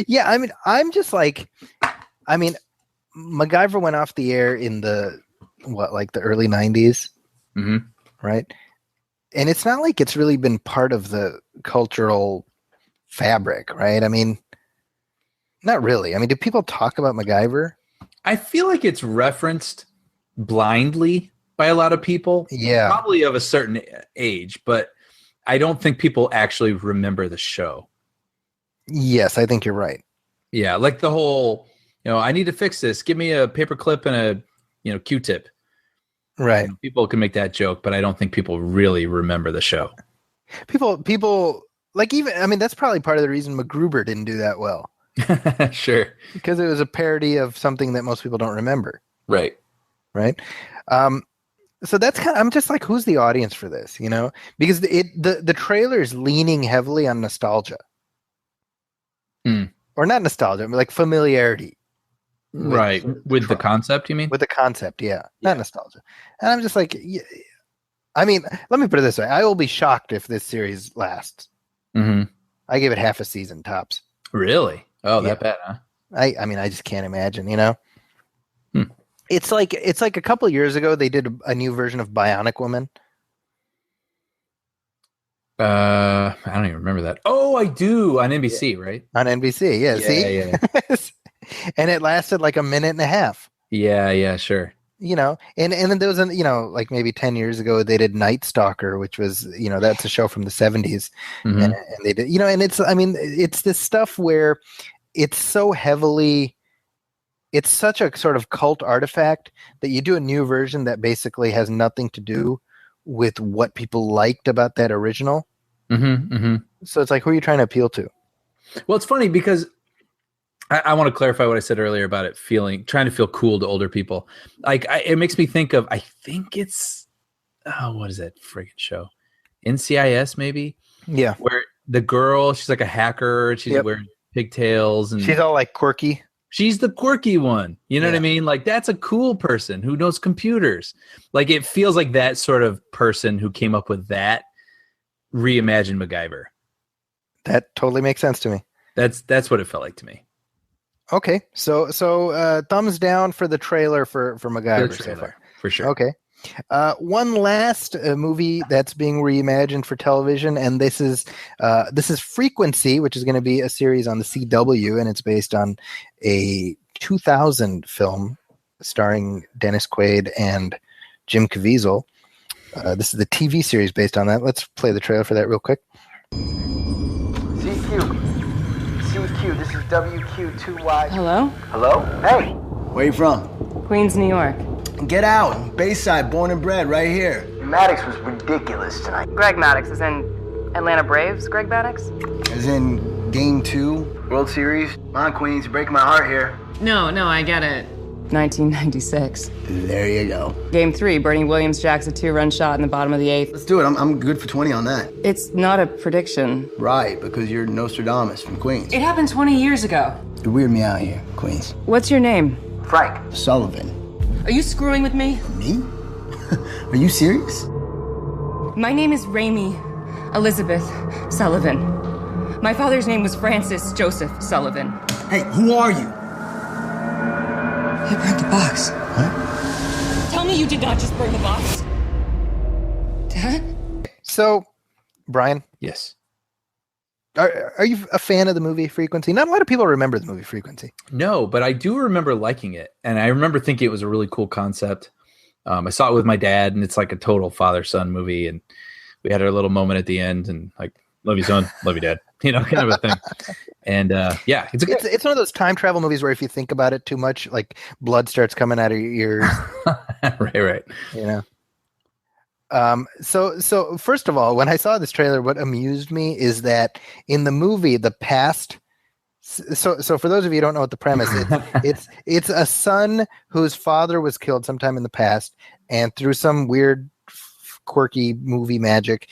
Speaker 2: Yeah, I mean, I'm just like, MacGyver went off the air in the early 90s, right? And it's not like it's really been part of the cultural fabric, right? I mean, not really. I mean, do people talk about MacGyver?
Speaker 3: I feel like it's referenced blindly by a lot of people.
Speaker 2: Yeah.
Speaker 3: Probably of a certain age, but I don't think people actually remember the show.
Speaker 2: Yes, I think you're right.
Speaker 3: Yeah, like the whole, I need to fix this. Give me a paper clip and a Q-tip.
Speaker 2: Right.
Speaker 3: People can make that joke, but I don't think people really remember the show.
Speaker 2: People like that's probably part of the reason MacGruber didn't do that well.
Speaker 3: Sure.
Speaker 2: Because it was a parody of something that most people don't remember.
Speaker 3: Right.
Speaker 2: So that's I'm just like, who's the audience for this? Because the trailer is leaning heavily on nostalgia. Or not nostalgia, but like familiarity.
Speaker 3: Right. With the concept, you mean?
Speaker 2: With the concept, yeah. Not nostalgia. And I'm just like, I mean, let me put it this way. I will be shocked if this series lasts. I give it half a season tops.
Speaker 3: Really? Oh, that bad, huh?
Speaker 2: I mean, I just can't imagine, It's like a couple of years ago they did a new version of Bionic Woman.
Speaker 3: I don't even remember that. Oh, I do, on NBC, right?
Speaker 2: On NBC, yeah. See?
Speaker 3: Yeah.
Speaker 2: And it lasted like a minute and a half.
Speaker 3: Yeah, sure.
Speaker 2: And then there was like maybe 10 years ago they did Night Stalker, which was that's a show from the 70s, and they did and it's this stuff where it's so heavily, it's such a sort of cult artifact that you do a new version that basically has nothing to do with what people liked about that original. So it's like, who are you trying to appeal to?
Speaker 3: Well, it's funny because I want to clarify what I said earlier about it trying to feel cool to older people. Like, it makes me think of, I think it's, what is that friggin' show? NCIS, maybe?
Speaker 2: Yeah.
Speaker 3: Where the girl, she's like a hacker. She's wearing pigtails. And
Speaker 2: she's all like quirky.
Speaker 3: She's the quirky one. You know what I mean? Like, that's a cool person who knows computers. Like, it feels like that sort of person who came up with that reimagined MacGyver.
Speaker 2: That totally makes sense to me.
Speaker 3: That's what it felt like to me.
Speaker 2: Okay, so thumbs down for the trailer for MacGyver so far.
Speaker 3: For sure.
Speaker 2: Okay. One last movie that's being reimagined for television, and this is Frequency, which is going to be a series on the CW, and it's based on a 2000 film starring Dennis Quaid and Jim Caviezel. This is the TV series based on that. Let's play the trailer for that real quick.
Speaker 21: CQ, this is WQ2Y.
Speaker 22: Hello?
Speaker 21: Hello? Hey! Where you from?
Speaker 22: Queens, New York.
Speaker 21: Get out. Bayside, born and bred, right here. Maddox was ridiculous tonight.
Speaker 22: Greg Maddox is in Atlanta Braves, Greg Maddox?
Speaker 21: As in Game 2, World Series. Come on, Queens, you're breaking my heart here.
Speaker 22: No, I get it. 1996.
Speaker 21: There you go.
Speaker 22: Game 3, Bernie Williams jacks a 2-run shot in the bottom of the 8th.
Speaker 21: Let's do it. I'm good for 20 on that.
Speaker 22: It's not a prediction.
Speaker 21: Right, because you're Nostradamus from Queens.
Speaker 22: It happened 20 years ago.
Speaker 21: You weird me out here, Queens.
Speaker 22: What's your name?
Speaker 21: Frank Sullivan.
Speaker 22: Are you screwing with me?
Speaker 21: Me? Are you serious?
Speaker 22: My name is Raimi Elizabeth Sullivan. My father's name was Francis Joseph Sullivan.
Speaker 21: Hey, who are you?
Speaker 12: I burned the box.
Speaker 21: What?
Speaker 12: Tell me you did not just burn the box. Dad?
Speaker 2: So, Brian?
Speaker 3: Yes.
Speaker 2: Are you a fan of the movie Frequency? Not a lot of people remember the movie Frequency.
Speaker 3: No, but I do remember liking it. And I remember thinking it was a really cool concept. I saw it with my dad, and it's like a total father-son movie. And we had our little moment at the end, and like, love you, son. Love you, dad. You know, kind of a thing. And yeah,
Speaker 2: it's one of those time travel movies where if you think about it too much, like blood starts coming out of your ears.
Speaker 3: Right.
Speaker 2: You know. So first of all, when I saw this trailer, what amused me is that in the movie, the past. So for those of you who don't know what the premise is, it's a son whose father was killed sometime in the past, and through some weird, quirky movie magic,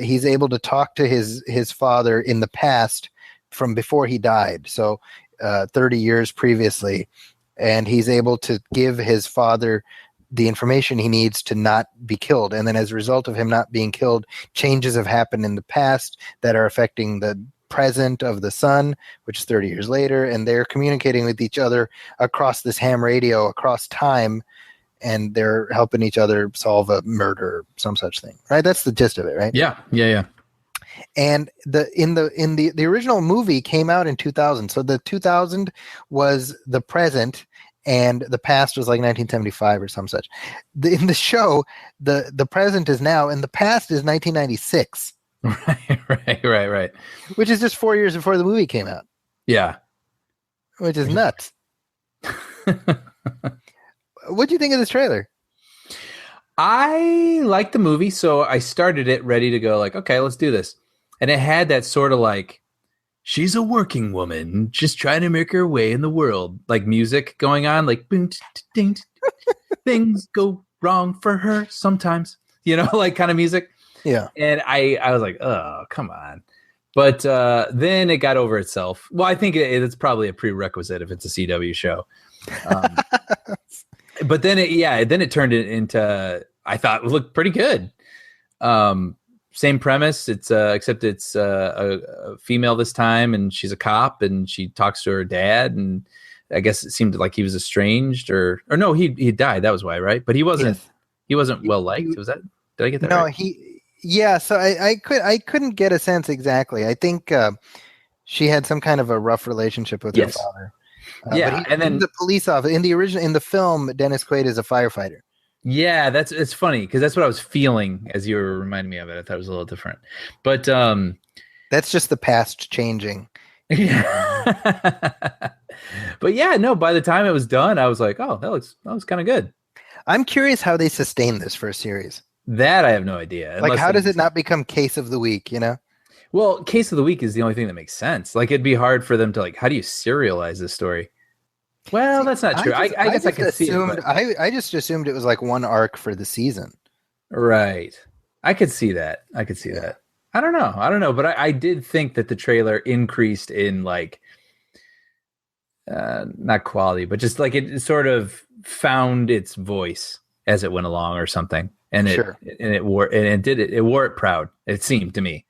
Speaker 2: he's able to talk to his father in the past from before he died. So 30 years previously, and he's able to give his father the information he needs to not be killed. And then as a result of him not being killed, changes have happened in the past that are affecting the present of the son, which is 30 years later, and they're communicating with each other across this ham radio across time, and they're helping each other solve a murder, some such thing, right? That's the gist of it, right?
Speaker 3: Yeah.
Speaker 2: And the original movie came out in 2000, so the 2000 was the present, and the past was like 1975 or some such. In the show, the present is now, and the past is 1996.
Speaker 3: Right.
Speaker 2: Which is just 4 years before the movie came out.
Speaker 3: Yeah.
Speaker 2: Which is nuts. What'd you think of this trailer?
Speaker 3: I liked the movie, so I started it ready to go like, okay, let's do this. And it had that sort of like, she's a working woman just trying to make her way in the world, like music going on, like boom, ding, things go wrong for her sometimes, you know, like kind of music.
Speaker 2: Yeah.
Speaker 3: And I was like, oh, come on. But then it got over itself. Well, I think it's probably a prerequisite if it's a CW show. But then it turned it into, I thought it looked pretty good. Same premise. It's except it's a female this time, and she's a cop, and she talks to her dad, and I guess it seemed like he was estranged, or no, he died. That was why, right? But he wasn't well liked. Was that? Did I get that?
Speaker 2: No,
Speaker 3: right?
Speaker 2: Yeah. So I couldn't get a sense exactly. I think she had some kind of a rough relationship with her father.
Speaker 3: And then
Speaker 2: the police officer in the film, Dennis Quaid is a firefighter.
Speaker 3: Yeah, it's funny because that's what I was feeling as you were reminding me of it. I thought it was a little different, but
Speaker 2: that's just the past changing.
Speaker 3: But yeah, no. By the time it was done, I was like, oh, that was kind of good.
Speaker 2: I'm curious how they sustain this for a series.
Speaker 3: That I have no idea.
Speaker 2: Like, how does it not become Case of the Week? You know.
Speaker 3: Well, Case of the Week is the only thing that makes sense. Like, it'd be hard for them to like, how do you serialize this story? Well, that's not true. I guess I can see it.
Speaker 2: I just assumed it was like one arc for the season.
Speaker 3: Right. I could see that. I don't know. But I did think that the trailer increased in like, not quality, but just like it sort of found its voice as it went along or something. And it wore it proud. It seemed to me.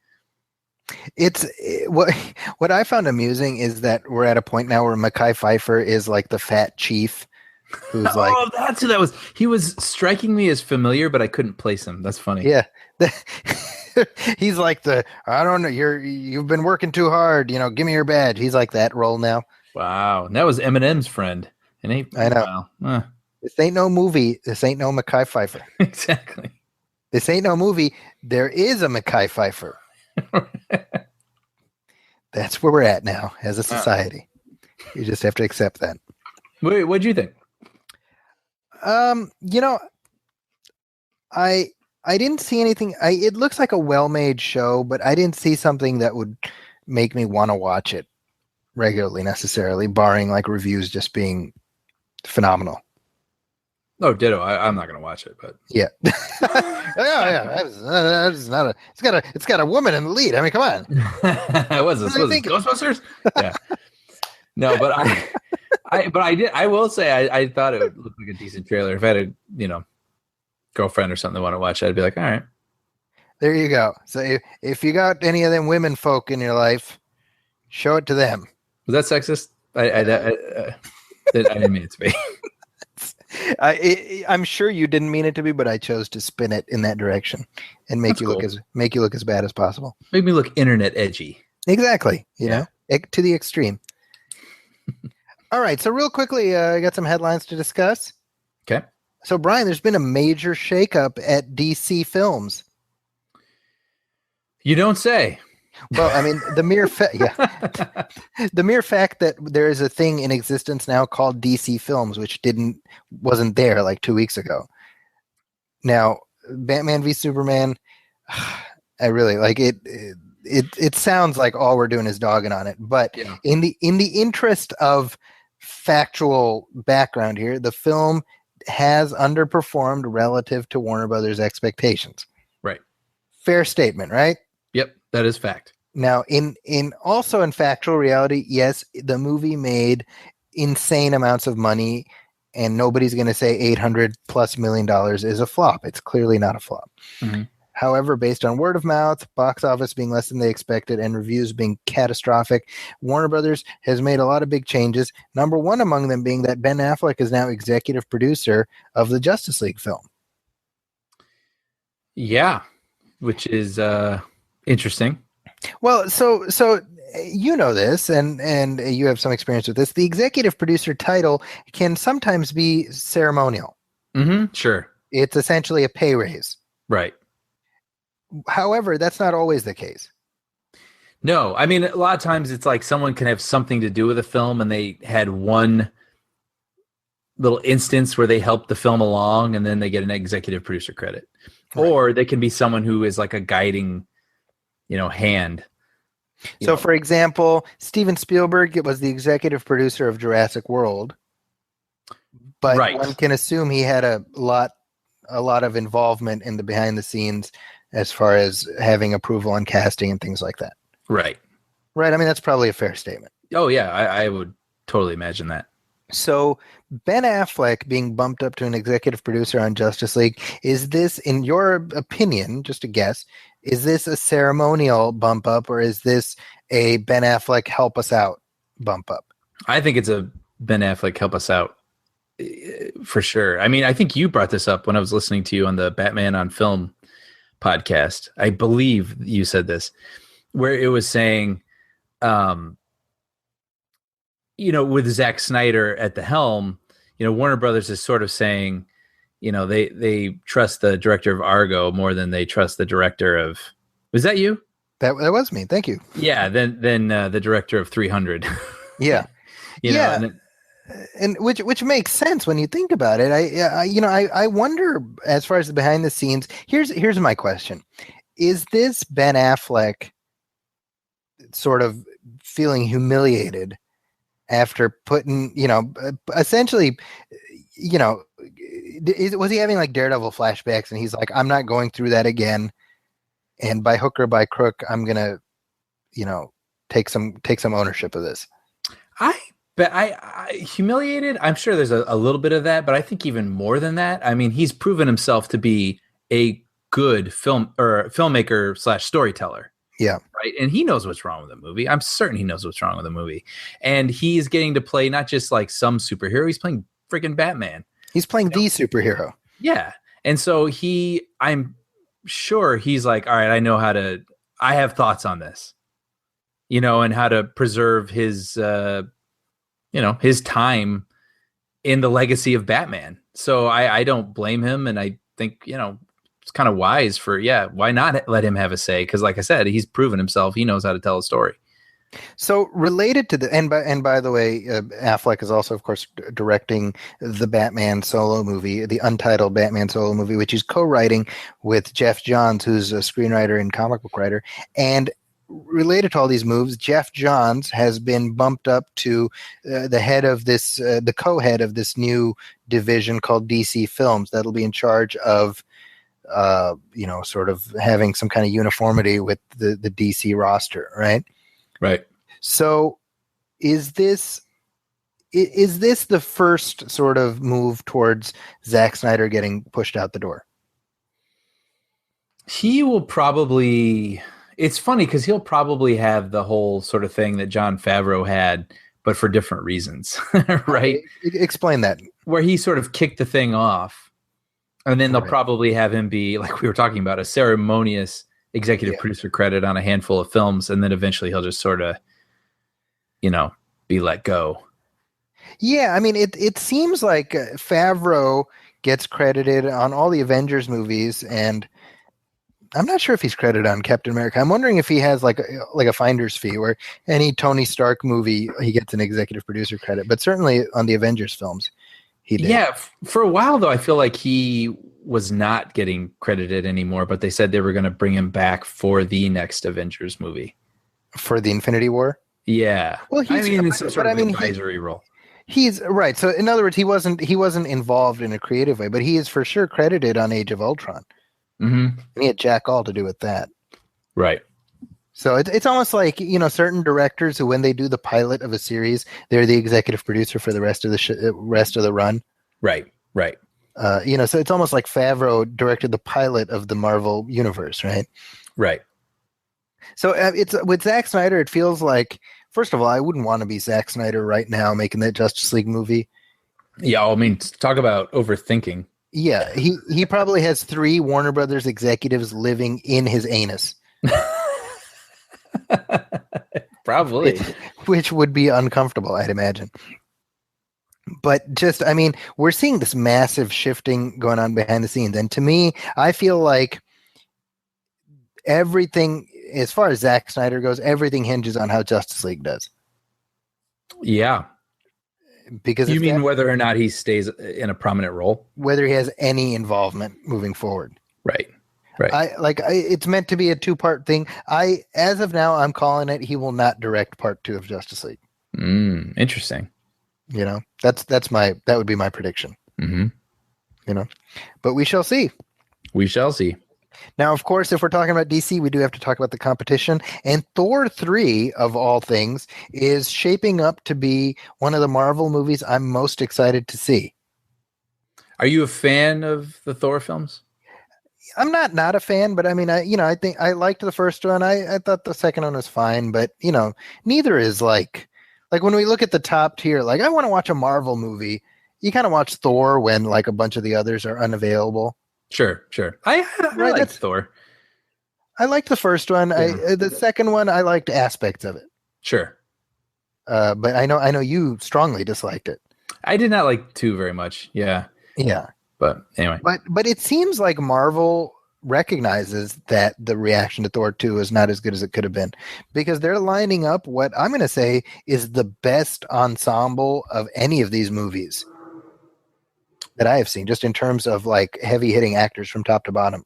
Speaker 3: What I found amusing is that we're at a point now where Mekhi Phifer is like the fat chief, who's like, oh, that's who that was. He was striking me as familiar, but I couldn't place him. That's funny. Yeah, he's like I don't know. You've been working too hard. You know, give me your badge. He's like that role now. Wow, and that was Eminem's friend. And I know. Wow. This ain't no movie. This ain't no Mekhi Phifer. Exactly. This ain't no movie. There is a Mekhi Phifer. That's where we're at now as a society. You just have to accept that. Wait, what'd you think? You know, I didn't see anything. It looks like a well-made show, but I didn't see something that would make me want to watch it regularly necessarily, barring like reviews just being phenomenal. Oh, ditto. I'm not going to watch it, but yeah, yeah. It's got a woman in the lead. I mean, come on. Was this Ghostbusters? Yeah. No, but I will say I thought it would look like a decent trailer. If I had a girlfriend or something that want to watch it, I'd be like, all right. There you go. So if you got any of them women folk in your life, show it to them. Was that sexist? I didn't mean it to be.
Speaker 2: I'm sure you didn't mean it to be, but I chose to spin it in that direction and make you look as bad as possible.
Speaker 3: Make me look internet edgy.
Speaker 2: Exactly. You know, to the extreme. All right. So real quickly, I got some headlines to discuss.
Speaker 3: Okay.
Speaker 2: So Brian, there's been a major shakeup at DC Films.
Speaker 3: You don't say.
Speaker 2: Well, I mean, the mere fact that there is a thing in existence now called DC Films, which wasn't there like 2 weeks ago. Now, Batman v Superman, I really like it. It sounds like all we're doing is dogging on it, but in the interest of factual background here, the film has underperformed relative to Warner Brothers' expectations.
Speaker 3: Right.
Speaker 2: Fair statement, right?
Speaker 3: Yep, that is fact.
Speaker 2: Now, in factual reality, yes, the movie made insane amounts of money, and nobody's going to say $800+ million is a flop. It's clearly not a flop.
Speaker 3: Mm-hmm.
Speaker 2: However, based on word of mouth, box office being less than they expected, and reviews being catastrophic, Warner Brothers has made a lot of big changes. Number one among them being that Ben Affleck is now executive producer of the Justice League film.
Speaker 3: Yeah, which is interesting.
Speaker 2: Well, so you know this, and you have some experience with this. The executive producer title can sometimes be ceremonial.
Speaker 3: Mm-hmm. Sure.
Speaker 2: It's essentially a pay raise.
Speaker 3: Right.
Speaker 2: However, that's not always the case.
Speaker 3: No, I mean, a lot of times it's like someone can have something to do with a film and they had one little instance where they helped the film along and then they get an executive producer credit. Right. Or they can be someone who is like a guiding, hand.
Speaker 2: So, for example, Steven Spielberg was the executive producer of Jurassic World, but one can assume he had a lot of involvement in the behind the scenes as far as having approval on casting and things like that.
Speaker 3: Right.
Speaker 2: Right. I mean, that's probably a fair statement.
Speaker 3: Oh, yeah. I would totally imagine that.
Speaker 2: So Ben Affleck being bumped up to an executive producer on Justice League, is this, in your opinion, just a guess, is this a ceremonial bump up or is this a Ben Affleck help us out bump up?
Speaker 3: I think it's a Ben Affleck help us out for sure. I mean, I think you brought this up when I was listening to you on the Batman on Film podcast. I believe you said this, where it was saying, with Zack Snyder at the helm, Warner Brothers is sort of saying, they trust the director of Argo more than they trust the director of. Was that you?
Speaker 2: That was me. Thank you.
Speaker 3: Yeah. Then the director of 300.
Speaker 2: Yeah. And which makes sense when you think about it. I wonder, as far as the behind the scenes. Here's my question: is this Ben Affleck sort of feeling humiliated after putting, essentially, was he having like Daredevil flashbacks and he's like, I'm not going through that again, and by hook or by crook, I'm gonna, take some ownership of this.
Speaker 3: But I humiliated. I'm sure there's a little bit of that, but I think even more than that. I mean, he's proven himself to be a good filmmaker / storyteller.
Speaker 2: Yeah.
Speaker 3: Right. And he knows what's wrong with the movie. I'm certain he knows what's wrong with the movie. And he's getting to play not just like some superhero. He's playing freaking Batman.
Speaker 2: He's playing the superhero.
Speaker 3: Yeah. And so I'm sure he's like, all right, I have thoughts on this, and how to preserve his, his time in the legacy of Batman. So I don't blame him. And I think, it's kind of wise why not let him have a say? Because like I said, he's proven himself. He knows how to tell a story.
Speaker 2: So related to and by the way, Affleck is also, of course, directing the Batman solo movie, the untitled Batman solo movie, which he's co-writing with Jeff Johns, who's a screenwriter and comic book writer. And related to all these moves, Jeff Johns has been bumped up to the head of this, the co-head of this new division called DC Films that'll be in charge of, sort of having some kind of uniformity with the DC roster, right?
Speaker 3: Right.
Speaker 2: So is this the first sort of move towards Zack Snyder getting pushed out the door?
Speaker 3: He will probably, it's funny because he'll probably have the whole sort of thing that Jon Favreau had, but for different reasons, right?
Speaker 2: Explain that.
Speaker 3: Where he sort of kicked the thing off, and then they'll probably have him be, like we were talking about, a ceremonious executive producer credit on a handful of films, and then eventually he'll just sort of, be let go.
Speaker 2: Yeah, I mean, it seems like Favreau gets credited on all the Avengers movies, and I'm not sure if he's credited on Captain America. I'm wondering if he has like a finder's fee where any Tony Stark movie he gets an executive producer credit, but certainly on the Avengers films he did.
Speaker 3: Yeah, for a while though, I feel like he was not getting credited anymore, but they said they were going to bring him back for the next Avengers movie.
Speaker 2: For the Infinity War?
Speaker 3: Yeah.
Speaker 2: Well,
Speaker 3: in some sort of advisory role.
Speaker 2: He's right. So in other words, he wasn't involved in a creative way, but he is for sure credited on Age of Ultron.
Speaker 3: Mm-hmm.
Speaker 2: And he had jack all to do with that.
Speaker 3: Right.
Speaker 2: So it's almost like, certain directors who, when they do the pilot of a series, they're the executive producer for the rest of the run.
Speaker 3: Right. Right.
Speaker 2: So it's almost like Favreau directed the pilot of the Marvel universe, right?
Speaker 3: Right.
Speaker 2: So it's with Zack Snyder. It feels like, first of all, I wouldn't want to be Zack Snyder right now making that Justice League movie.
Speaker 3: Yeah, I mean, talk about overthinking.
Speaker 2: Yeah, he probably has 3 Warner Brothers executives living in his anus.
Speaker 3: Probably.
Speaker 2: Which would be uncomfortable, I'd imagine. But just, I mean, we're seeing this massive shifting going on behind the scenes. And to me, I feel like everything, as far as Zack Snyder goes, everything hinges on how Justice League does.
Speaker 3: Yeah.
Speaker 2: Because
Speaker 3: you mean whether or not he stays in a prominent role?
Speaker 2: Whether he has any involvement moving forward.
Speaker 3: Right. Right.
Speaker 2: It's meant to be a 2-part thing. As of now, I'm calling it. He will not direct part 2 of Justice League.
Speaker 3: Interesting.
Speaker 2: That would be my prediction.
Speaker 3: Mm-hmm.
Speaker 2: But we shall see.
Speaker 3: We shall see.
Speaker 2: Now, of course, if we're talking about DC, we do have to talk about the competition. And Thor 3, of all things, is shaping up to be one of the Marvel movies I'm most excited to see.
Speaker 3: Are you a fan of the Thor films?
Speaker 2: I'm not a fan, but I mean, I think I liked the first one. I thought the second one was fine, but neither is like when we look at the top tier, like I want to watch a Marvel movie. You kind of watch Thor when like a bunch of the others are unavailable.
Speaker 3: Sure. I liked Thor.
Speaker 2: I liked the first one.
Speaker 3: Yeah.
Speaker 2: The second one, I liked aspects of it.
Speaker 3: Sure.
Speaker 2: But I know you strongly disliked it.
Speaker 3: I did not like 2 very much. Yeah.
Speaker 2: Yeah.
Speaker 3: But anyway.
Speaker 2: But it seems like Marvel recognizes that the reaction to Thor 2 is not as good as it could have been, because they're lining up what I'm going to say is the best ensemble of any of these movies that I have seen, just in terms of like heavy hitting actors from top to bottom.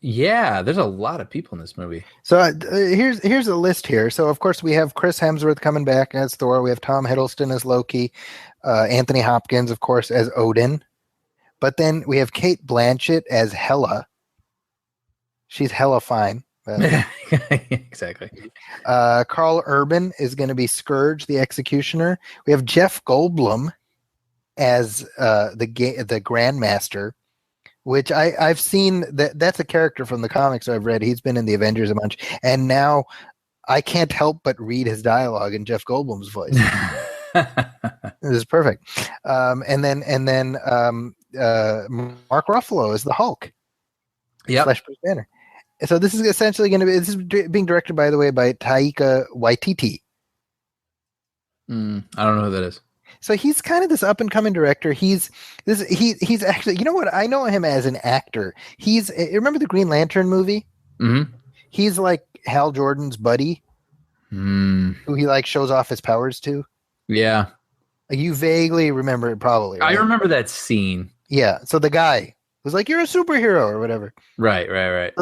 Speaker 3: Yeah, there's a lot of people in this movie.
Speaker 2: So here's a list here. So of course we have Chris Hemsworth coming back as Thor. We have Tom Hiddleston as Loki, Anthony Hopkins, of course, as Odin. But then we have Kate Blanchett as Hela. She's hella fine.
Speaker 3: Exactly.
Speaker 2: Carl Urban is going to be Scourge, the Executioner. We have Jeff Goldblum as the Grandmaster, which I've seen. That's a character from the comics I've read. He's been in the Avengers a bunch, and now I can't help but read his dialogue in Jeff Goldblum's voice. This is perfect. And then Mark Ruffalo is the Hulk.
Speaker 3: Yeah.
Speaker 2: Bruce Banner. So this is essentially going to be. This is being directed, by the way, by Taika Waititi.
Speaker 3: I don't know who that is.
Speaker 2: So he's kind of this up and coming director. He's actually, you know what? I know him as an actor. Remember the Green Lantern movie?
Speaker 3: Mm-hmm.
Speaker 2: He's like Hal Jordan's buddy, who he like shows off his powers to.
Speaker 3: Yeah.
Speaker 2: You vaguely remember it, probably. Right?
Speaker 3: I remember that scene.
Speaker 2: Yeah. So the guy was like, "You're a superhero" or whatever.
Speaker 3: Right.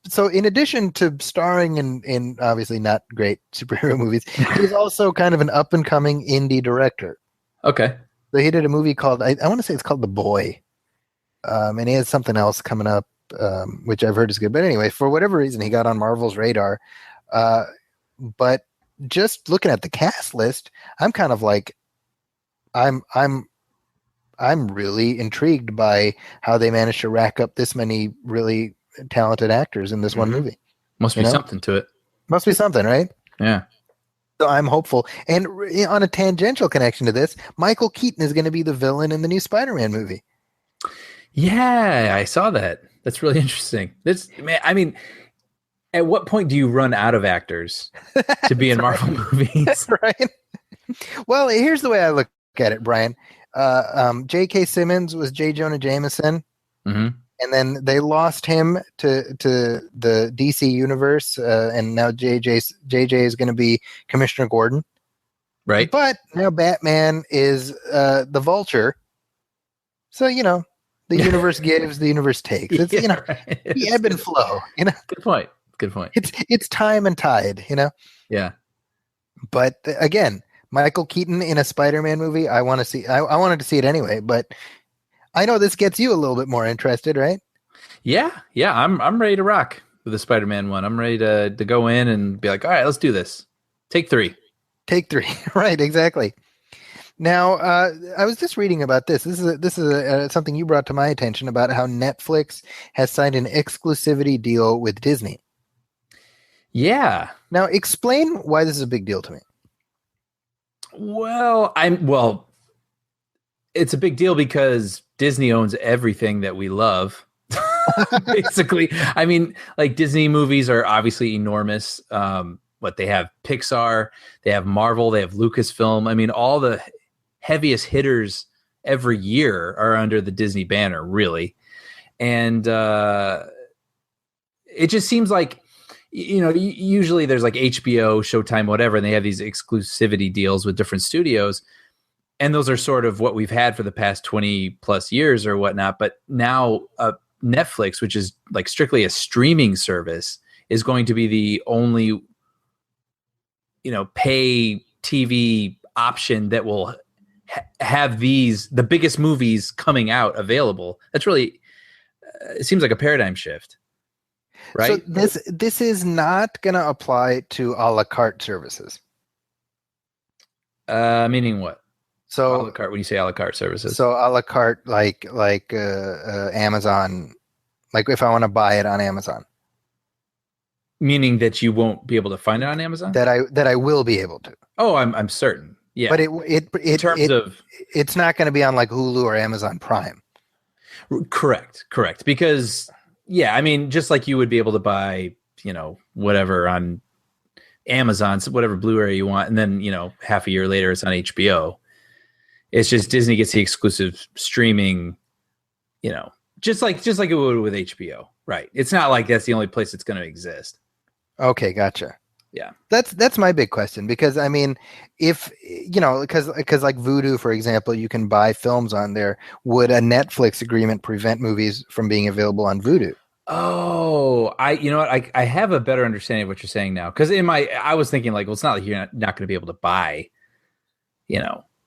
Speaker 2: So in addition to starring in obviously not great superhero movies, he's also kind of an up and coming indie director.
Speaker 3: Okay.
Speaker 2: So he did a movie called, I want to say it's called The Boy. And he has something else coming up, which I've heard is good. But anyway, for whatever reason, he got on Marvel's radar. But just looking at the cast list, I'm kind of like, I'm really intrigued by how they managed to rack up this many really talented actors in this one movie.
Speaker 3: Must be something to it.
Speaker 2: Must be something, right?
Speaker 3: Yeah.
Speaker 2: So I'm hopeful. And on a tangential connection to this, Michael Keaton is going to be the villain in the new Spider-Man movie.
Speaker 3: Yeah, I saw that. That's really interesting. I mean, at what point do you run out of actors to be in Marvel movies?
Speaker 2: Right. Well, here's the way I look at it, Brian. J.K. Simmons was J. Jonah Jameson, and then they lost him to the DC universe, and now JJ is going to be Commissioner Gordon.
Speaker 3: Right.
Speaker 2: But now Batman is the Vulture. So, the universe gives, the universe takes. It's
Speaker 3: right.
Speaker 2: The ebb and flow.
Speaker 3: Good point.
Speaker 2: It's time and tide.
Speaker 3: Yeah.
Speaker 2: But again, Michael Keaton in a Spider-Man movie, I want to see. I wanted to see it anyway, but I know this gets you a little bit more interested, right?
Speaker 3: Yeah. I'm ready to rock with the Spider-Man one. I'm ready to go in and be like, all right, let's do this. Take three.
Speaker 2: Right? Exactly. Now, I was just reading about this. This is something you brought to my attention about how Netflix has signed an exclusivity deal with Disney.
Speaker 3: Yeah.
Speaker 2: Now, explain why this is a big deal to me.
Speaker 3: Well, it's a big deal because Disney owns everything that we love. Basically, I mean, like Disney movies are obviously enormous. What they have Pixar, they have Marvel, they have Lucasfilm. I mean, all the heaviest hitters every year are under the Disney banner, really. And it just seems like, usually there's like HBO, Showtime, whatever, and they have these exclusivity deals with different studios. And those are sort of what we've had for the past 20 plus years or whatnot. But now Netflix, which is like strictly a streaming service, is going to be the only, pay TV option that will have the biggest movies coming out available. That's really, it seems like a paradigm shift. Right.
Speaker 2: So this is not going to apply to a la carte services.
Speaker 3: Meaning what?
Speaker 2: So
Speaker 3: a la carte. When you say a la carte services,
Speaker 2: so a la carte, like Amazon, like if I want to buy it on Amazon.
Speaker 3: Meaning that you won't be able to find it on Amazon.
Speaker 2: That I will be able to.
Speaker 3: Oh, I'm certain. Yeah,
Speaker 2: but it's not going to be on like Hulu or Amazon Prime.
Speaker 3: Correct. Because. Yeah, I mean, just like you would be able to buy, whatever on Amazon, whatever Blu-ray you want, and then, half a year later it's on HBO. It's just Disney gets the exclusive streaming, just like it would with HBO, right? It's not like that's the only place it's going to exist.
Speaker 2: Okay, gotcha.
Speaker 3: Yeah,
Speaker 2: that's my big question, because I mean, if because like Vudu, for example, you can buy films on there. Would a Netflix agreement prevent movies from being available on Vudu?
Speaker 3: Oh, I have a better understanding of what you're saying now, because I was thinking like, well, it's not like you're not going to be able to buy,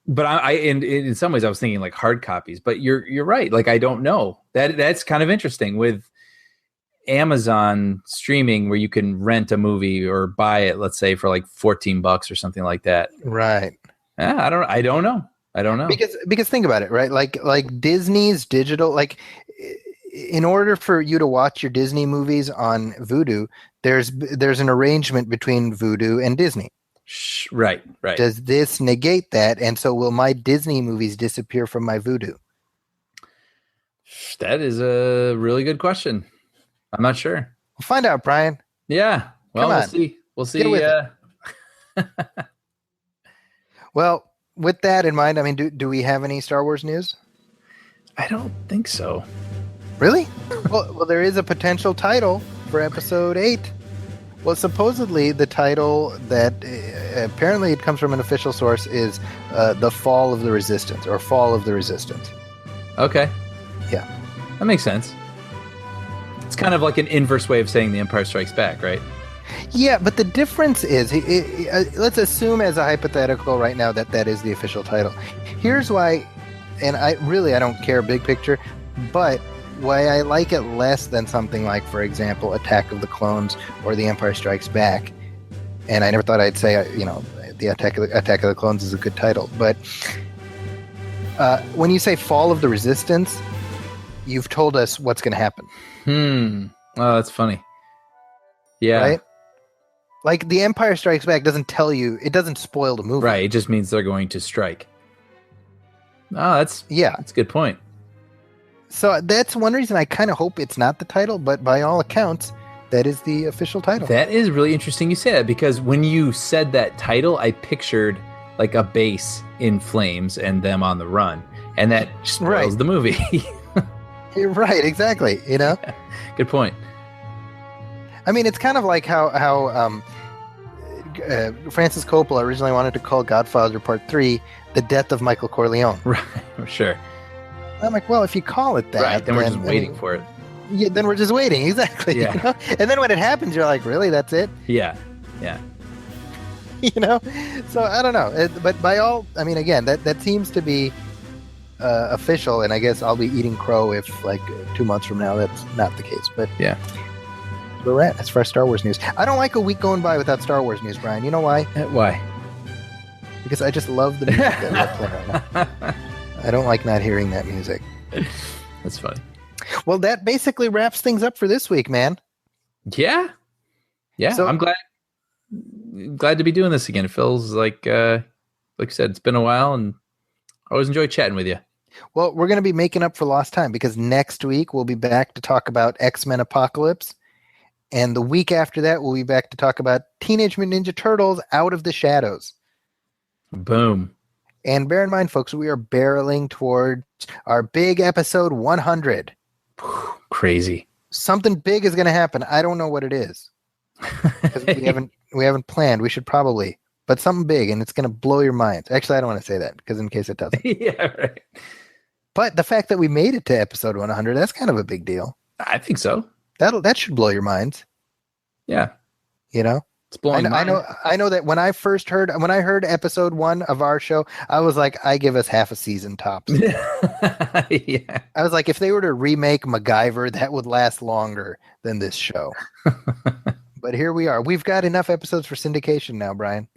Speaker 3: But in some ways I was thinking like hard copies. But you're right. Like I don't know. That's kind of interesting with Amazon streaming, where you can rent a movie or buy it, let's say for like $14 or something like that.
Speaker 2: Right.
Speaker 3: I don't know.
Speaker 2: Because think about it, right? Like Disney's digital, like in order for you to watch your Disney movies on Vudu, there's an arrangement between Vudu and Disney.
Speaker 3: Right.
Speaker 2: Does this negate that? And so will my Disney movies disappear from my Vudu?
Speaker 3: That is a really good question. I'm not sure.
Speaker 2: We'll find out, Brian.
Speaker 3: Yeah. Well, we'll see. We'll see.
Speaker 2: Well, with that in mind, I mean, do we have any Star Wars news?
Speaker 3: I don't think so.
Speaker 2: Really? well, there is a potential title for Episode 8. Well, supposedly the title that apparently it comes from an official source is The Fall of the Resistance, or Fall of the Resistance.
Speaker 3: Okay.
Speaker 2: Yeah.
Speaker 3: That makes sense. It's kind of like an inverse way of saying The Empire Strikes Back, right?
Speaker 2: Yeah, but the difference is, let's assume as a hypothetical right now that is the official title. Here's why, and I don't care big picture, but why I like it less than something like, for example, Attack of the Clones or The Empire Strikes Back. And I never thought I'd say, the Attack of the Clones is a good title. But when you say Fall of the Resistance, you've told us what's going to happen.
Speaker 3: Oh, that's funny. Yeah.
Speaker 2: Right? Like The Empire Strikes Back doesn't tell you, it doesn't spoil the movie.
Speaker 3: Right. It just means they're going to strike. Oh, that's a good point.
Speaker 2: So that's one reason I kind of hope it's not the title, but by all accounts, that is the official title.
Speaker 3: That is really interesting you say that, because when you said that title, I pictured like a base in flames and them on the run, and that spoils the movie.
Speaker 2: You're right, exactly. You know,
Speaker 3: good point.
Speaker 2: I mean, it's kind of like how Francis Coppola originally wanted to call Godfather Part 3 The Death of Michael Corleone.
Speaker 3: Right, for sure.
Speaker 2: I'm like, well, if you call it that,
Speaker 3: right, then we're just waiting for it.
Speaker 2: Yeah, then we're just waiting, exactly.
Speaker 3: Yeah.
Speaker 2: You know? And then when it happens, you're like, really, that's it?
Speaker 3: Yeah.
Speaker 2: You know, so I don't know, but by all, I mean, again, that seems to be official, and I guess I'll be eating crow if like 2 months from now that's not the case. But
Speaker 3: yeah,
Speaker 2: we're at as far as Star Wars news. I don't like a week going by without Star Wars news, Brian. You know why?
Speaker 3: Why?
Speaker 2: Because I just love the music that we're playing right now. I don't like not hearing that music.
Speaker 3: That's funny.
Speaker 2: Well, that basically wraps things up for this week, man.
Speaker 3: Yeah. So, I'm glad to be doing this again. It feels like you said, it's been a while, and I always enjoy chatting with you.
Speaker 2: Well, we're going to be making up for lost time, because next week we'll be back to talk about X-Men Apocalypse, and the week after that we'll be back to talk about Teenage Mutant Ninja Turtles Out of the Shadows.
Speaker 3: Boom.
Speaker 2: And bear in mind, folks, we are barreling towards our big episode 100.
Speaker 3: Crazy.
Speaker 2: Something big is going to happen. I don't know what it is. we haven't planned. We should probably, but something big, and it's going to blow your minds. Actually, I don't want to say that, because in case it doesn't.
Speaker 3: Yeah, right.
Speaker 2: But the fact that we made it to episode 100, that's kind of a big deal.
Speaker 3: I think so.
Speaker 2: That should blow your minds.
Speaker 3: Yeah.
Speaker 2: You know?
Speaker 3: It's blowing
Speaker 2: I know that when I heard episode 1 of our show, I was like, I give us half a season tops.
Speaker 3: Yeah.
Speaker 2: I was like, if they were to remake MacGyver, that would last longer than this show. But here we are. We've got enough episodes for syndication now, Brian.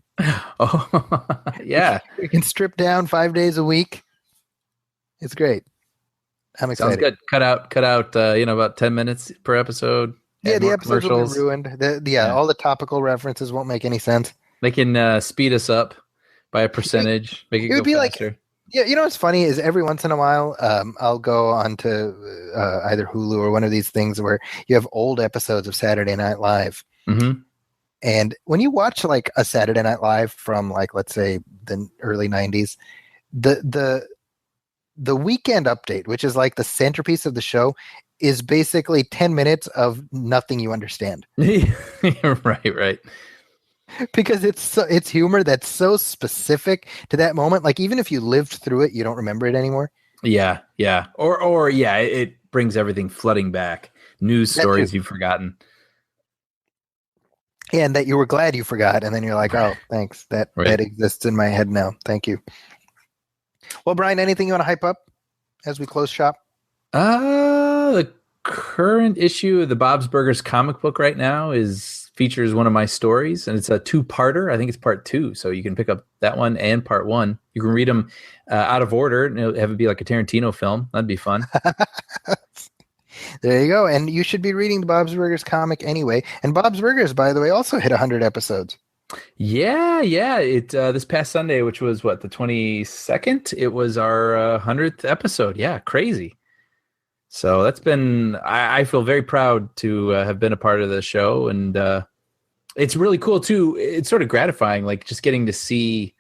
Speaker 3: Oh, yeah.
Speaker 2: We can strip down 5 days a week. It's great. I'm excited.
Speaker 3: Sounds good. Cut out, about 10 minutes per episode.
Speaker 2: Yeah, the episodes will be ruined. All the topical references won't make any sense.
Speaker 3: They can speed us up by a percentage. Make it would go be faster.
Speaker 2: Like, yeah, you know what's funny is every once in a while, I'll go onto either Hulu or one of these things where you have old episodes of Saturday Night Live.
Speaker 3: Mm-hmm.
Speaker 2: And when you watch like a Saturday Night Live from like, let's say, the early 90s, the weekend update, which is like the centerpiece of the show, is basically 10 minutes of nothing you understand.
Speaker 3: Right.
Speaker 2: Because it's humor that's so specific to that moment. Like, even if you lived through it, you don't remember it anymore.
Speaker 3: Yeah. Or it brings everything flooding back. News stories you've forgotten.
Speaker 2: Yeah, and that you were glad you forgot, and then you're like, oh, thanks. That exists in my head now. Thank you. Well, Brian, anything you want to hype up as we close shop?
Speaker 3: The current issue of the Bob's Burgers comic book right now features one of my stories, and it's a 2-parter. I think it's part 2, so you can pick up that one and part 1. You can read them out of order, and have it be like a Tarantino film. That'd be fun.
Speaker 2: There you go. And you should be reading the Bob's Burgers comic anyway. And Bob's Burgers, by the way, also hit 100 episodes.
Speaker 3: Yeah. It this past Sunday, which was the 22nd, it was our 100th episode. Yeah, crazy. So that's been, I feel very proud to have been a part of the show, and it's really cool too. It's sort of gratifying, like just getting to see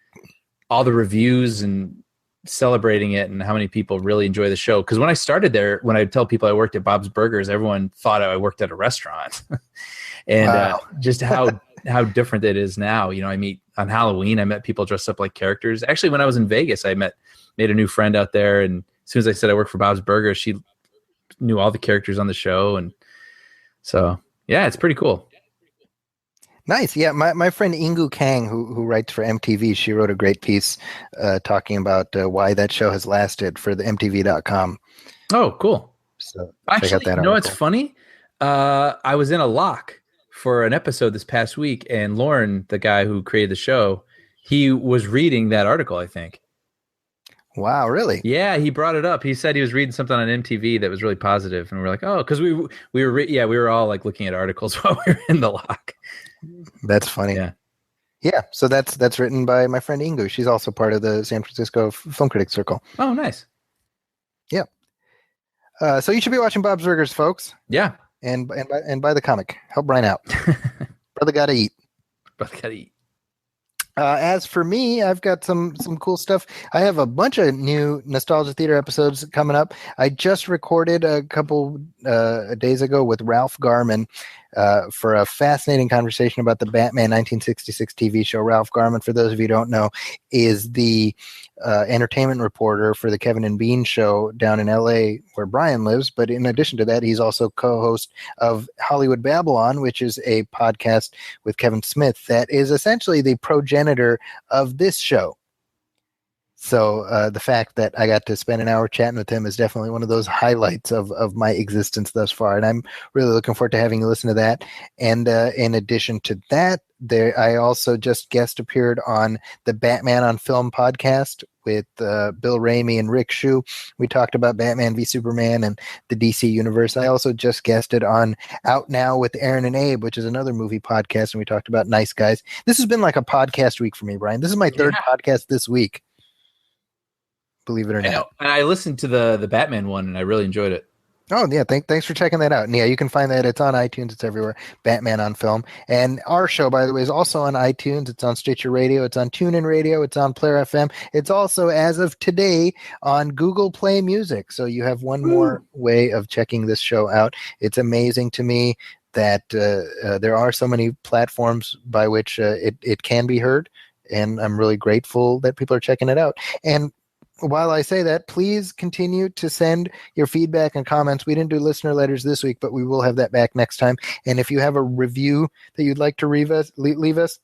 Speaker 3: all the reviews and celebrating it, and how many people really enjoy the show. Because when I started there, when I tell people I worked at Bob's Burgers, everyone thought I worked at a restaurant. And
Speaker 2: wow.
Speaker 3: Just how different it is now. I meet on Halloween, I met people dressed up like characters. Actually, when I was in Vegas, I made a new friend out there, and as soon as I said I work for Bob's Burgers, she knew all the characters on the show. And so, yeah, it's pretty cool.
Speaker 2: Nice. Yeah, my friend Ingu Kang, who writes for MTV, she wrote a great piece talking about why that show has lasted for the MTV.com.
Speaker 3: Oh, cool.
Speaker 2: So
Speaker 3: actually,
Speaker 2: check out that
Speaker 3: article. What's funny? I was in a lock for an episode this past week, and Lauren, the guy who created the show, he was reading that article, I think.
Speaker 2: Wow, really?
Speaker 3: Yeah, he brought it up. He said he was reading something on MTV that was really positive, and we're like, oh, because we were all like looking at articles while we were in the lock.
Speaker 2: That's funny. Yeah. So that's written by my friend Ingu. She's also part of the San Francisco Film Critics Circle.
Speaker 3: Oh, nice.
Speaker 2: Yeah. So you should be watching Bob's Burgers, folks.
Speaker 3: Yeah.
Speaker 2: And buy the comic. Help Brian out. Brother gotta eat.
Speaker 3: Brother gotta eat.
Speaker 2: As for me, I've got some cool stuff. I have a bunch of new Nostalgia Theater episodes coming up. I just recorded a couple days ago with Ralph Garman for a fascinating conversation about the Batman 1966 TV show. Ralph Garman, for those of you who don't know, is the entertainment reporter for the Kevin and Bean show down in LA where Brian lives. But in addition to that, he's also co-host of Hollywood Babylon, which is a podcast with Kevin Smith that is essentially the progenitor of this show. So the fact that I got to spend an hour chatting with him is definitely one of those highlights of my existence thus far. And I'm really looking forward to having you listen to that. And in addition to that, I also just guest appeared on the Batman on Film podcast with Bill Ramey and Rick Shue. We talked about Batman v Superman and the DC universe. I also just guested on Out Now with Aaron and Abe, which is another movie podcast, and we talked about Nice Guys. This has been like a podcast week for me, Brian. This is my third podcast this week. Believe it or not.
Speaker 3: And I listened to the Batman one, and I really enjoyed it.
Speaker 2: Oh, yeah. Thanks for checking that out. And yeah, you can find that. It's on iTunes. It's everywhere. Batman on Film. And our show, by the way, is also on iTunes. It's on Stitcher Radio. It's on TuneIn Radio. It's on Player FM. It's also, as of today, on Google Play Music. So you have one more way of checking this show out. It's amazing to me that there are so many platforms by which it can be heard. And I'm really grateful that people are checking it out. And while I say that, please continue to send your feedback and comments. We didn't do listener letters this week, but we will have that back next time. And if you have a review that you'd like to leave us, leave us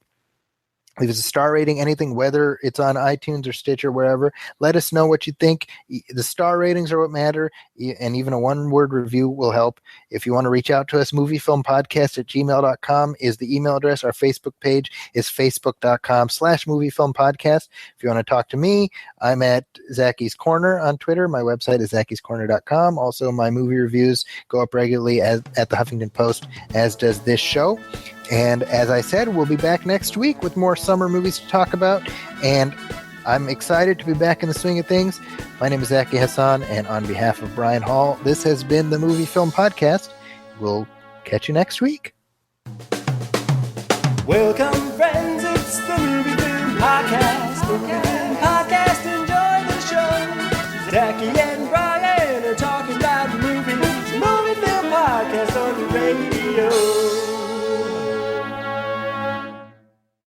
Speaker 2: a star rating, anything, whether it's on iTunes or Stitcher, wherever. Let us know what you think. The star ratings are what matter, and even a one-word review will help. If you want to reach out to us, moviefilmpodcast@gmail.com is the email address. Our Facebook page is facebook.com/moviefilmpodcast. If you want to talk to me, I'm at Zaki's Corner on Twitter. My website is zakiscorner.com. Also, my movie reviews go up regularly at the Huffington Post, as does this show. And as I said, we'll be back next week with more summer movies to talk about. And I'm excited to be back in the swing of things. My name is Zaki Hassan, and on behalf of Brian Hall, this has been the Movie Film Podcast. We'll catch you next week.
Speaker 1: Welcome, friends. It's the Movie Film Podcast. Movie Film Podcast. Enjoy the show. Zaki and Brian are talking about movies. Movie Film Podcast on the radio.